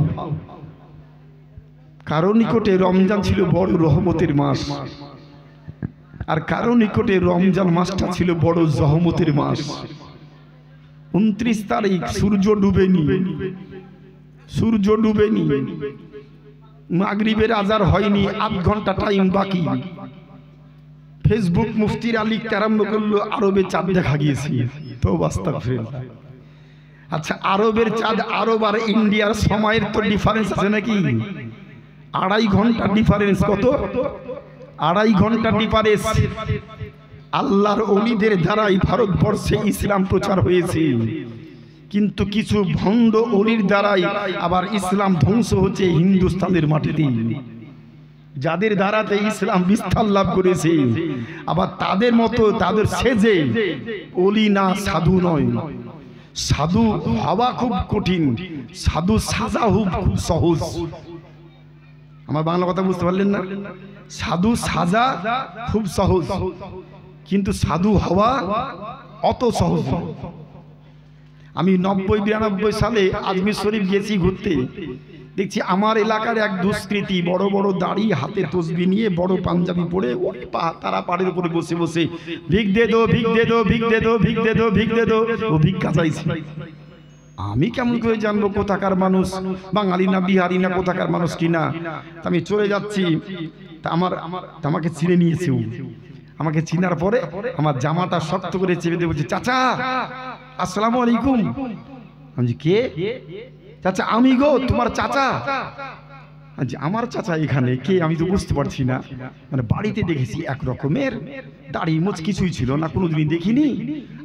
কারো নিকটে রমজান ছিল বড় রহমতের মাস, আর কারো নিকটে রমজান মাসটা ছিল বড় জহমতের মাস। 29 তারিখ সূর্য ডুবেনি, সূর্য ডুবেনি, মাগরিবের আজান হয়নি, 8 ঘন্টা টাইম বাকি। ফেসবুক মুফতিরা লিখতে আরম্ভ করলো আরবে চাঁদ দেখা গিয়েছে। তো আস্তাগফিরুল্লাহ। আচ্ছা, আরবের চাঁদ, আরব আর ইন্ডিয়ার সময়ের তো ডিফারেন্স আছে নাকি? 2.5 ঘন্টা ডিফারেন্স। কত? 2.5 ঘন্টা ডিফারেন্স। আল্লাহর ওলিদের দ্বারাই ভারতবর্ষে ইসলাম প্রচার হয়েছে, কিন্তু কিছু ভণ্ড ওলির দ্বারাই আবার ইসলাম ধ্বংস হচ্ছে হিন্দুস্তানের মাটিতে। যাদের দ্বারাতে ইসলাম বিস্তার লাভ করেছে, আবার তাদের মতো তাদের সেজে ওলি না, সাধু নয়। সাধু হওয়া খুব কঠিন, সাধু সাজা খুব সহজ। আমার বাংলা কথা বুঝতে পারলেন না? সাধু সাজা খুব সহজ, কিন্তু সাধু হওয়া অত সহজ নয়। আমি 90-92 সালে আজমির শরীফ গেছি ঘুরতে। দেখছি আমার এলাকার এক দুষ্কৃতী বড় বড় দাড়ি, হাতে তসবিহ নিয়ে, বড় পাঞ্জাবি পরে ওই তারা পাড়ের উপরে বসে বসে ভিক দে দো, ভিক দে দো, ভিক দে দো, ভিক দে দো, ভিক দে দো, ও ভিক্ষা চাইছে। আমি কেমন করে জানবো কোথাকার মানুষ, বাঙালি না বিহারি না কোথাকার মানুষ কিনা? আমি চলে যাচ্ছি, তা আমাকে চিনে নিয়েছে। আমাকে চিনার পরে আমার জামাটা শক্ত করে চেপে দিয়ে বলছে, চাচা আসসালামু আলাইকুম। আমি কে? চাচা আমি গো, তোমার চাচা। আচ্ছা, আমার চাচা এখানে কে আমি তো বুঝতে পারছি না, মানে বাড়িতে দেখেছি এক রকমের দাড়ি মোচ, কিছুই ছিল না, কোনোদিনই দেখিনি।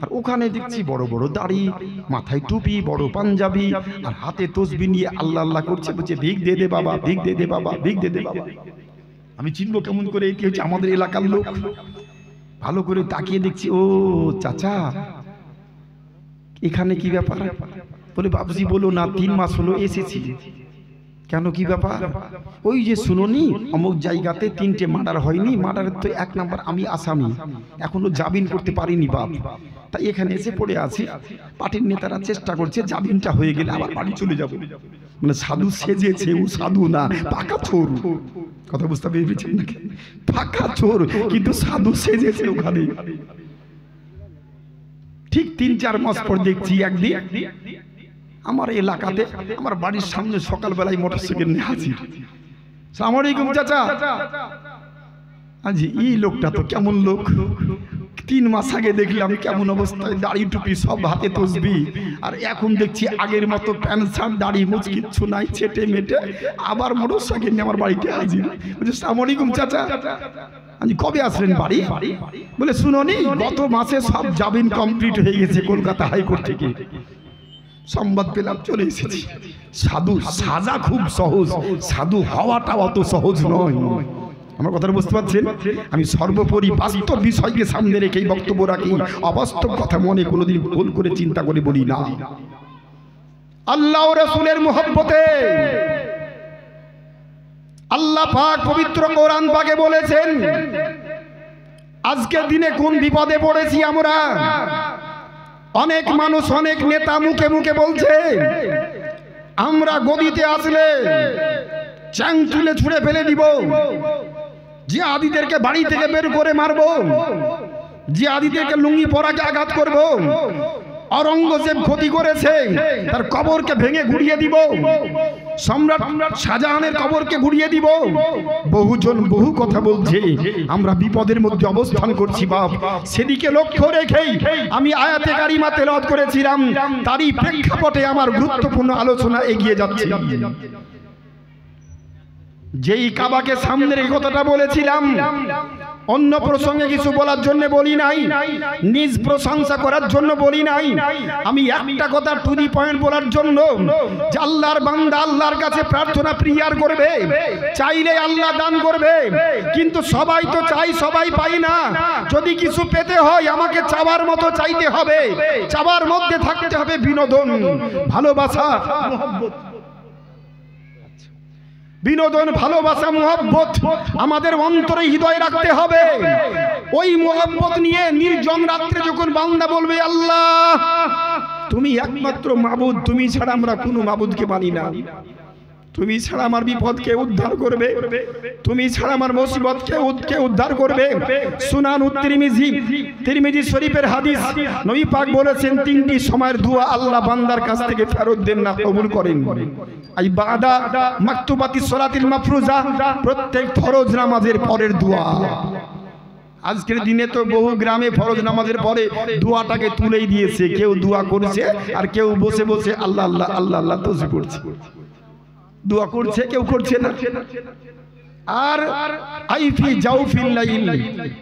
আর ওখানে দেখছি বড় বড় দাড়ি, মাথায় টুপি, বড় পাঞ্জাবি, আর হাতে তসবিহ নিয়ে আল্লাহ আল্লাহ করছে, বলছে ভিক দে দে বাবা, ভিক দে দে বাবা, ভিক দে দে বাবা। আমি চিনবো কেমন করে এটি হচ্ছে আমাদের এলাকার লোক? ভালো করে তাকিয়ে দেখছি, ও চাচা এখানে কি ব্যাপার? বলে বাবুজি বলো না, 3 মাস হলো এসেছি। কেন, কি ব্যাপার? ওই যে শুনোনি অমুক জায়গাতে 3টে মার্ডার হয়নি, মার্ডারের তো 1 নাম্বার আমি আসামি, এখনো জামিন করতে পারিনি বাপ, তাই এখানে এসে পড়ে আছি। পার্টির নেতারা চেষ্টা করছে জামিনটা হয়ে গেলে আবার বাড়ি চলে যাব। মানে সাধু সেজেছে, ও সাধু না, পাকা চোর। কথা বুঝতে পেরেছেন নাকি? পাকা চোর কিন্তু সাধু সেজেছে ওখানে। ঠিক 3-4 মাস পর দেখছি একদিন আমার এলাকাতে, আমার বাড়ির সামনে সকালবেলায় মোটরসাইকেল নিয়ে হাজির। আসসালামু আলাইকুম চাচা। আজি এই লোকটা তো কেমন লোক, 3 মাস আগে দেখলাম কেমন অবস্থায়, দাড়ি টুপি সব, হাতে তসবিহ, আর এখন দেখছি আগের মতো প্যান্ট শার্ট, দাড়ি মুছ কিচ্ছু নাই, ছেটে মেটে আবার মোটরসাইকেল নিয়ে আমার বাড়িতে হাজির। বলছে আসসালামু আলাইকুম চাচা। আমি কবে আসলেন বাড়ি? বলে শুনোনি গত মাসে সব জামিন কমপ্লিট হয়ে গেছে কলকাতা হাইকোর্ট থেকে, সংবাদ পেলাম, চলে এসেছি। সাধু সাজা খুব সহজ, সাধু হওয়াটা অত সহজ নয়। আমার কথা বুঝতে পারছেন? আমি সর্বোপরি বাস্তব বিষয়কে সামনে রেখেই বক্তব্য রাখি, অবাস্তব কথা মনে কোনোদিন ভুল করে চিন্তা করে বলি না। আল্লাহ ও রাসূলের মুহাব্বতে আল্লাহ পাক পবিত্র কোরআন পাকে বলেছেন, আজকের দিনে কোন বিপদে পড়েছি আমরা। অনেক মানুষ, অনেক নেতা মুখে মুখে বলছে আমরা গদিতে আসলে চ্যাং তুলে ছুঁড়ে ফেলে দিব, জিহাদিদেরকে বাড়ি থেকে বের করে মারবো, জিহাদিদেরকে লুঙ্গি পরাকে আঘাত করব, औरंगजेब क्षति करेছে তার কবরকে ভেঙে গুড়িয়ে দিব, সম্রাট শাহজাহানের কবরকে গুড়িয়ে দিব। বহুজন বহু কথা বলছে, আমরা বিপদের মধ্যে অবস্থান করছি বাপ। সেদিকে লক্ষ্য রেখেই আমি আয়াতে কারিমা তেলাওয়াত করেছিলাম, তারই প্রেক্ষাপটে আমার গুরুত্বপূর্ণ আলোচনা এগিয়ে যাচ্ছে। যেই কাবাকে সামনে রেখে কথাটা বলেছিলাম, অন্য প্রসঙ্গে কিছু বলার জন্য বলি নাই, নিজ প্রশংসা করার জন্য বলি নাই। আমি একটা কথা টু দি পয়েন্ট বলার জন্য, যে আল্লাহর বান্দা আল্লাহর কাছে প্রার্থনা প্রিয়ার করবে, চাইলে আল্লাহ দান করবে, কিন্তু সবাই তো চাই, সবাই পাই না। যদি কিছু পেতে হয় আমাকে চাওয়ার মতো চাইতে হবে, চাওয়ার মধ্যে থাকতে হবে বিনোদন, ভালোবাসা, মহব্বত। বিনোদন, ভালোবাসা, মহব্বত আমাদের অন্তরে হৃদয় রাখতে হবে। ওই মহব্বত নিয়ে নির্জন রাত্রে যখন বান্দা বলবে আল্লাহ তুমি একমাত্র মাবুদ, তুমি ছাড়া আমরা কোনো মাবুদকে মানি না, তুমি ছাড়া আমার বিপদকে উদ্ধার করবে, তুমি ছাড়া আমার মুসিবতকে উদ্ধার করবে। সুনান তিরমিজি শরীফের হাদিস, নবী পাক বলেছেন তিনটি সময়ের দোয়া আল্লাহ বান্দার কাছ থেকে ফেরত দেন না, কবুল করেন। আই বাদা মাকতুবাতি সালাতিল মাফরুজা, প্রত্যেক ফরজ নামাজের পরের দোয়া। আজকের দিনে তো বহু গ্রামে ফরজ নামাজের পরে দোয়াটাকে তুলেই দিয়েছে, কেউ দোয়া করছে আর কেউ বসে বসে আল্লাহ আল্লাহ আল্লাহ আল্লাহ তসবিহ পড়ছে, দোয়া করছে, কেউ করছে না। আর আইফি জাউফিল লাইল,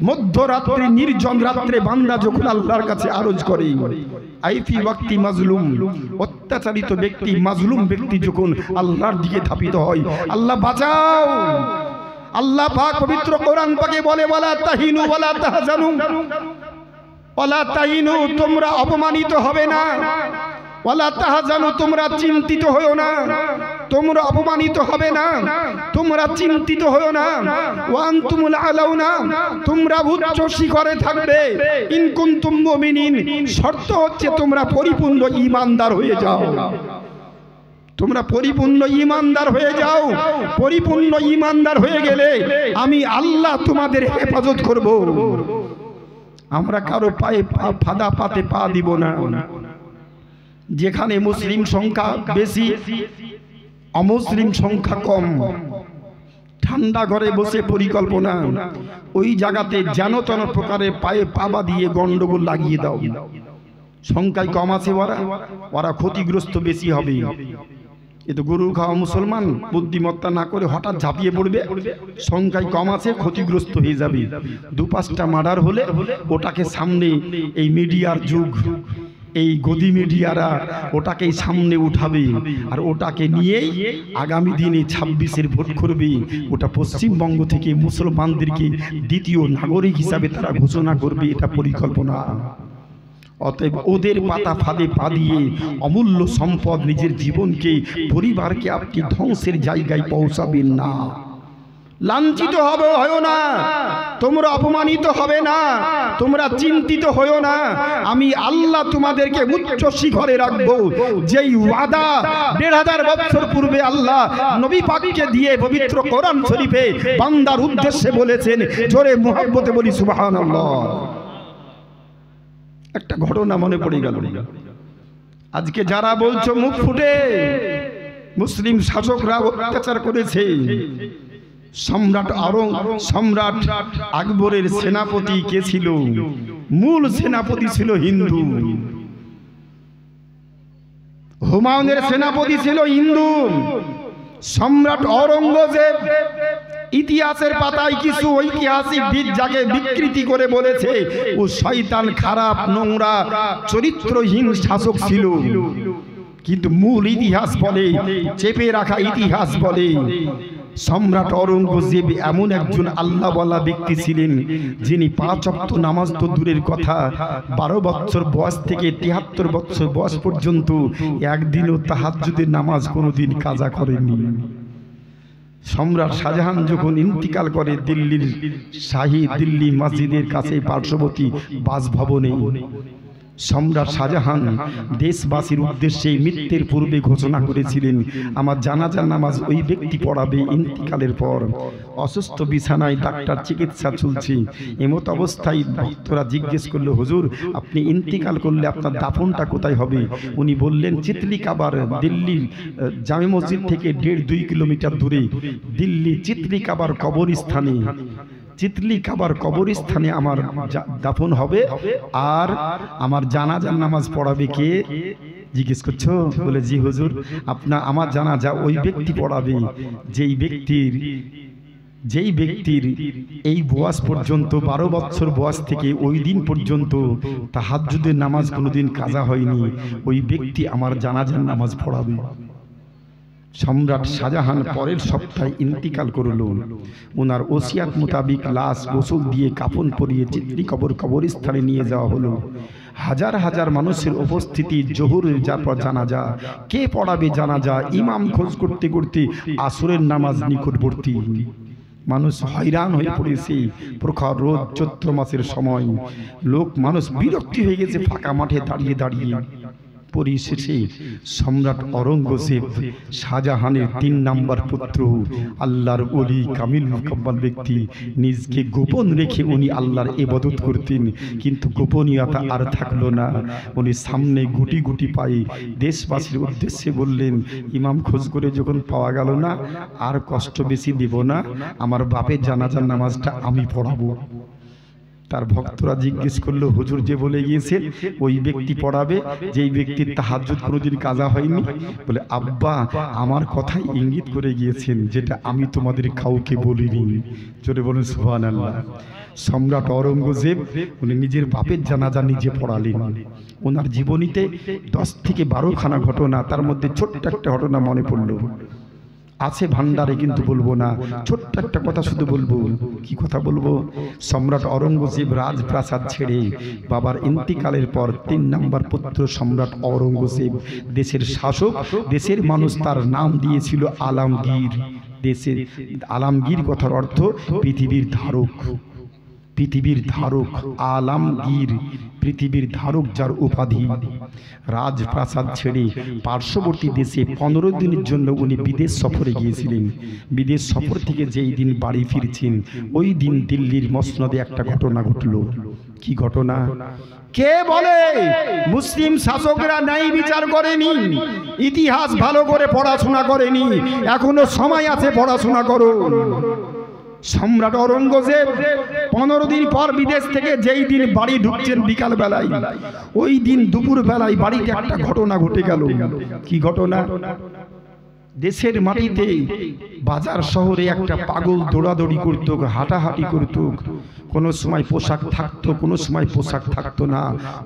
মধ্যরাত্রে নির্জন রাত্রে বান্দা যখন আল্লাহর কাছে আরজ করে, আইফি ওয়াক্তি মাজলুম, অত্যাচারিত ব্যক্তি, মাজলুম ব্যক্তি যখন আল্লাহর দিকে ধাবিত হয়, আল্লাহ বাঁচাও। আল্লাহ পাক পবিত্র কোরআন পাকে বলে, ওয়ালা তাহিনু ওয়ালা তাহজানু, ওয়ালা তাহিনু তোমরা অপমানিত হবে না, ওয়ালা তাহজানু তোমরা চিন্তিত হয়ো না, তোমরা অপমানিত হবে না, তোমরা চিন্তিত হয়ো না, ওয়া আনতুমুল আলাউনা তোমরা উচ্চ শিখরে থাকবে, ইন কুনতুম মুমিনিন শর্ত হচ্ছে তোমরা পরিপূর্ণ ঈমানদার হয়ে যাও, তোমরা পরিপূর্ণ ঈমানদার হয়ে যাও। পরিপূর্ণ ঈমানদার হয়ে গেলে আমি আল্লাহ তোমাদের হেফাজত করব, আমরা কারো পায়ে ফাদা পাতে পা দিব না। যেখানে মুসলিম সংখ্যা বেশি, অমুসলিম সংখ্যা কম, ঠান্ডা ঘরে বসে পরিকল্পনা, ওই জায়গাতে যেন তেন প্রকারে পায়ে পাবা দিয়ে গন্ডগোল লাগিয়ে দাও। সংখ্যায় কম আছে ওরা ক্ষতিগ্রস্ত বেশি হবে। এ তো গরু খাওয়া মুসলমান, বুদ্ধিমত্তা না করে হঠাৎ ঝাঁপিয়ে পড়বে, সংখ্যায় কম আছে, ক্ষতিগ্রস্ত হয়ে যাবে। 2-5টা মার্ডার হলে ওটাকে সামনে, এই মিডিয়ার যুগ, এই গদি মিডিয়ারা ওটাকেই সামনে উঠাবে, আর ওটাকে নিয়েই আগামী দিনে 26-এর ভোট করবে। ওটা পশ্চিমবঙ্গ থেকে মুসলমানদেরকে দ্বিতীয় নাগরিক হিসাবে তারা ঘোষণা করবে, এটা পরিকল্পনা। অতএব ওদের পাতা ফাঁদে পা দিয়ে অমূল্য সম্পদ, নিজের জীবনকে, পরিবারকে আপনি ধ্বংসের জায়গায় পৌঁছাবেন না। লাঞ্ছিত হবে হয় না, তোমরা অপমানিত হবে না, তোমরা চিন্তিত হয়েও না। আমি আল্লাহ তোমাদেরকে উচ্চ শিখরে রাখবো। যেই ওয়াদা 1500 বছর পূর্বে আল্লাহ নবী পাককে দিয়ে পবিত্র কোরআন শরীফে বান্দার উদ্দেশ্যে বলেছেন, জোরে মুহাব্বতে বলি সুবহানাল্লাহ। একটা ঘটনা মনে পড়ে গেল। আজকে যারা বলছো মুখ ফুটে মুসলিম শাসকরা অত্যাচার করেছে, সম্রাট আকবরের সেনাপতি কে ছিল? মূল সেনাপতি ছিল হিন্দু। হুমায়ুনের সেনাপতি ছিল হিন্দু। সম্রাট ঔরঙ্গজেব ইতিহাসের পাতায় কিছু ঐতিহাসিকবিদ যাকে বিকৃতি করে বলেছে ও শয়তান, খারাপ, নোংরা, চরিত্রহীন শাসক ছিল, কিন্তু মূল ইতিহাস বলে, চেপে রাখা ইতিহাস বলে, সম্রাট ঔরঙ্গজেব এমন একজন আল্লাহওয়ালা ব্যক্তি ছিলেন যিনি 5 ওয়াক্ত নামাজ তো দূরের কথা, 12 বছর বয়স থেকে 73 বছর বয়স পর্যন্ত একদিনও তাহাজ্জুদের নামাজ কোনোদিন কাজা করেনি। সম্রাট শাহজাহান যখন ইন্তিকাল করে দিল্লির শাহী দিল্লি মসজিদের কাছে পার্শ্ববর্তী বাসভবনে, সম্রাট শাহজাহান দেশবাসীর উদ্দেশ্যে মৃত্যুর পূর্বে ঘোষণা করেছিলেন, আমার জানাজার নামাজ ওই ব্যক্তি পড়াবে ইন্তিকালের পর। অসুস্থ বিছানায় ডাক্তার চিকিৎসা চলছে, এমত অবস্থায় ভক্তরা জিজ্ঞেস করলো, হুজুর আপনি ইন্তিকাল করলে আপনার দাফনটা কোথায় হবে? উনি বললেন, চিতলি কাবার, দিল্লির জামে মসজিদ থেকে 1.5-2 কিলোমিটার দূরে দিল্লি চিতলি কাবার কবরস্থানে, চিতলি কাবার কবরস্থানে আমার দাফন হবে। আর আমার জানাজার নামাজ পড়াবে কে? জিজ্ঞেস করছো? বলে, জি হুজুর, আমার জানাজা ওই ব্যক্তি পড়াবে যেই ব্যক্তির এই বয়স পর্যন্ত 12 বছর বয়স থেকে ওই দিন পর্যন্ত তাহাজ্জুদের নামাজ কোনোদিন কাজা হয়নি, ওই ব্যক্তি আমার জানাজার নামাজ পড়াবে। সম্রাট শাহজাহান পরের সপ্তাহে ইন্তিকাল করল। ওনার ওসিয়াত মোতাবিক লাশ গোসল দিয়ে কাফন পরিয়ে চিতলি কবরস্থানে নিয়ে যাওয়া হলো। হাজার হাজার মানুষের উপস্থিতি, জোহরের পর জানাজা। কে পড়াবে জানাজা? ইমাম খোঁজ করতে করতে আসরের নামাজ নিকটবর্তী। মানুষ হয়রান হয়ে পড়েছে। প্রখর রোদ, চৈত্র মাসের সময়, মানুষ বিরক্তি হয়ে গেছে ফাঁকা মাঠে দাঁড়িয়ে দাঁড়িয়ে। পরিশেষে সম্রাট ঔরঙ্গজেব শাহজাহানের 3 নম্বর পুত্র, আল্লাহর ওলি, কামিল মুকাম্মাল ব্যক্তি, নিজকে গোপন রেখে উনি আল্লাহর ইবাদত করতেন, কিন্তু গোপনীয়তা আর থাকলো না। উনি সামনে গুটি গুটি পায়ে দেশবাসীর উদ্দেশ্যে বললেন, ইমাম খোঁজ করে যখন পাওয়া গেল না, আর কষ্ট বেশি দিব না, আমার বাপের জানাজার নামাজটা আমি পড়াবো। তার ভক্তরা জিজ্ঞেস করলো, হুজুর যে বলে গিয়েছেন ওই ব্যক্তি পড়াবে, যেই ব্যক্তির তাহাজ্জুদ কোনোদিন কাজা হয়নি? বলে, আব্বা আমার কথাই ইঙ্গিত করে গিয়েছেন, যেটা আমি তোমাদের কাউকে বলিনি। জোরে বলুন সুবহানাল্লাহ। সম্রাট ঔরঙ্গজেব উনি নিজের বাপের জানাজা নিজে পড়ালেন। ওনার জীবনীতে 10 থেকে 12খানা ঘটনা, তার মধ্যে ছোট্ট একটা ঘটনা মনে পড়লো, আছে ভান্ডারে, কিন্তু বলবো না। ছোট্ট একটা কথা শুধু বলবো। কি কথা বলবো? সম্রাট ঔরঙ্গজেব রাজপ্রাসাদ ছেড়ে বাবার ইন্তিকালের পর 3 নম্বর পুত্র সম্রাট ঔরঙ্গজেব দেশের শাসক। দেশের মানুষ তার নাম দিয়েছিল আলমগীর। দেশের আলমগীর কথার অর্থ পৃথিবীর ধারক। পৃথিবীর ধারক আলমগীর, পৃথিবীর ধারক যার উপাধি। রাজপ্রাসাদ ছেড়ে পার্শ্ববর্তী দেশে 15 দিনের জন্য উনি বিদেশ সফরে গিয়েছিলেন। বিদেশ সফর থেকে যেই দিন বাড়ি ফিরছেন, ওই দিন দিল্লির মসনদে একটা ঘটনা ঘটল। কি ঘটনা? কে বলে মুসলিম শাসকরা ন্যায় বিচার করেনি, ইতিহাস ভালো করে পড়াশোনা করেনি? এখনো সময় আছে, পড়াশোনা করো। সম্রাট ঔরঙ্গজেব 15 দিন পর বিদেশ থেকে যেই দিন বাড়ি ঢুকছেন বিকাল বেলায়, ওই দিন দুপুর বেলায় বাড়িতে একটা ঘটনা ঘটে গেল। কি ঘটনা? দেশের মাটিতে বাজার শহরে একটা পাগল দৌড়াদৌড়ি করত, হাঁটাহাঁটি করত। কোনো সময় পোশাক থাকতো, কোনো সময় পোশাক থাকতো না,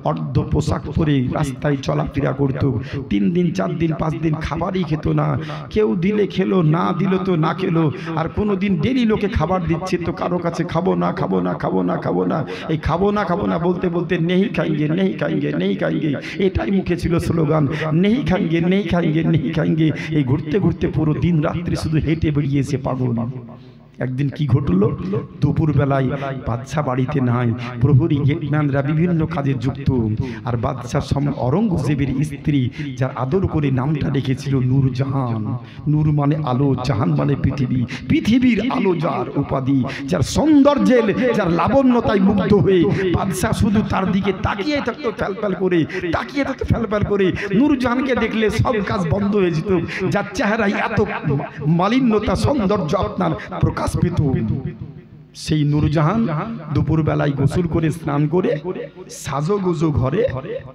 অর্ধ পোশাক পরে রাস্তায় চলাফেরা করত। 3 দিন 4 দিন 5 দিন খাবারই খেত না। কেউ দিলে খেলো, না দিল তো না খেলো। আর কোনো দিন ডেলি লোকে খাবার দিচ্ছে তো কারো কাছে খাবো না খাবো না খাবো না খাবো না, এই খাবো না বলতে বলতে নেই খাইঙ্গে নেই খাইঙ্গে নেই খাইঙ্গে, এটাই মুখে ছিল স্লোগান, নেই খাইঙ্গে নেই খাইঙ্গে নেই খাইঙ্গে। এই ঘুরতে ঘুরতে পুরো দিন রাত্রি শুধু হেঁটে বেরিয়েছে পাগল। একদিন কি ঘটলো, দুপুর বেলায় বাদশা বাড়িতে নাই, প্রহরী গেটম্যানরা বিভিন্ন কাজে যুক্ত। আর বাদশার অরঙ্গজেবের স্ত্রী, যার আদর করে নামটা রেখেছিল নূরজাহান। নূর মানে আলো, জাহান মানে পৃথিবী, পৃথিবীর আলো যার উপাধি, যার সৌন্দর্যের, যার লাবণ্যতায় মুগ্ধ হয়ে বাদশা শুধু তার দিকে তাকিয়ে থাকতো ফ্যালফ্যাল করে, তাকিয়ে থাকতো ফ্যালফ্যাল করে। নূরজাহানকে দেখলে সব কাজ বন্ধ হয়ে যেত, যার চেহারায় এত মালিন্যতা সৌন্দর্য আপনার প্রকাশ পেত। সেই নূরজাহান দুপুর বেলায় গোসল করে স্নান করে সাজোগুজো ঘরে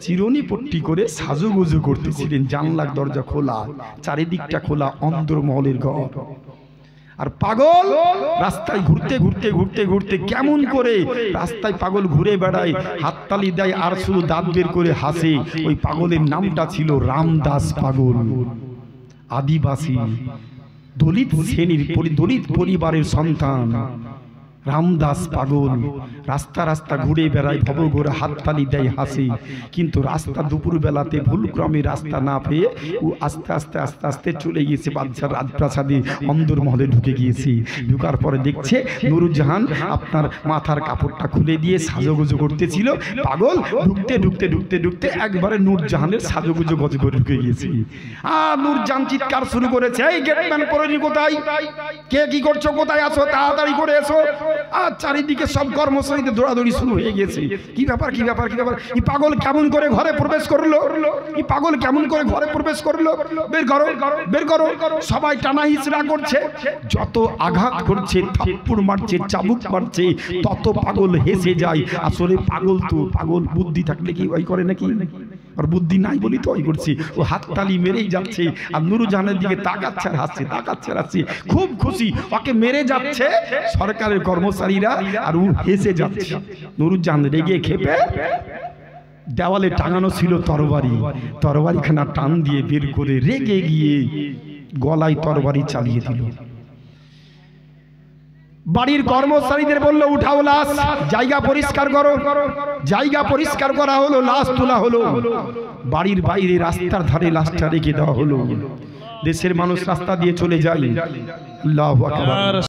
চিরুনি পট্টি করে সাজোগুজো করতেছিলেন। জানলার দরজা খোলা, চারিদিকটা খোলা, অন্দরমহলের ঘর। আর পাগল রাস্তায় ঘুরতে ঘুরতে ঘুরতে ঘুরতে কেমন করে রাস্তায় পাগল ঘুরে বেড়ায়, হাততালি দেয় আর শুধু দাঁত বের করে হাসে। ওই পাগলের নামটা ছিল রামদাস পাগল। আদিবাসী দলিত শ্রেণীর দলিত পরিবারের সন্তান রামদাস পাগল। রাস্তা রাস্তা ঘুরে বেড়ায়, ভবঘুরে হাততালি দেয়, হাসে। কিন্তু রাস্তা দুপুর বেলাতে ভুলক্রমে রাস্তা না পেয়ে ও আস্তে আস্তে আস্তে আস্তে চলে গিয়েছে বাদশার রাজপ্রাসাদে, অন্দরমহলে ঢুকে গিয়েছে। ঢুকার পরে দেখছে নূরজাহান আপনার মাথার কাপড়টা খুলে দিয়ে সাজুগুজু করতেছিল। পাগল ঢুকতে ঢুকতে ঢুকতে ঢুকতে একবারে নূরজাহানের সাজুগুজু গজ করে ঢুকে গিয়েছে। আর নূরজাহান চিৎকার শুরু করেছে, এই গেটম্যান প্রহরী কোথায়, কে কি করছো, কোথায় আসো, তাড়াতাড়ি করে এসো। আর চারিদিকে সব কর্মচারীদের দৌড়াদৌড়ি শুরু হয়ে গেছে। কি ব্যাপার কি ব্যাপার কি ব্যাপার, এই পাগল কেমন করে ঘরে প্রবেশ করলো, এই পাগল কেমন করে ঘরে প্রবেশ করলো, বের করো বের করো। সবাই টানা হিচড়া করছে, যত আঘাত করছে, থাপ্পড় মারছে, চাবুক মারছে, তত পাগল হেসে যায়। আসলে পাগল তো পাগল, বুদ্ধি থাকলে কি ওই করে নাকি, আর বুদ্ধি নাই বলি তো ওই করছি। ও হাততালি মেরেই যাচ্ছে আর নূরজাহানের দিকে তাকাচ্ছে আর হাসছে, তাকাচ্ছে আর হাসছে, খুব খুশি। ওকে মেরে যাচ্ছে সরকারের কর্মচারীরা আর ও হেসে যাচ্ছে। নূরজাহান রেগে খেপে দেওয়ালে টাঙানো ছিল তরবারি, তরবারিখানা টান দিয়ে বের করে রেগে গিয়ে গলায় তরবারি চালিয়ে দিল। বাড়ির কর্মচারীদের বলল, উঠাও লাশ, জায়গা পরিষ্কার করো। জায়গা পরিষ্কার করা হলো, লাশ তোলা হলো। বাড়ির বাইরে রাস্তার ধারে লাশটা রেখে দেওয়া হলো। দেশের মানুষ রাস্তা দিয়ে চলে যায়। আল্লাহু আকবার।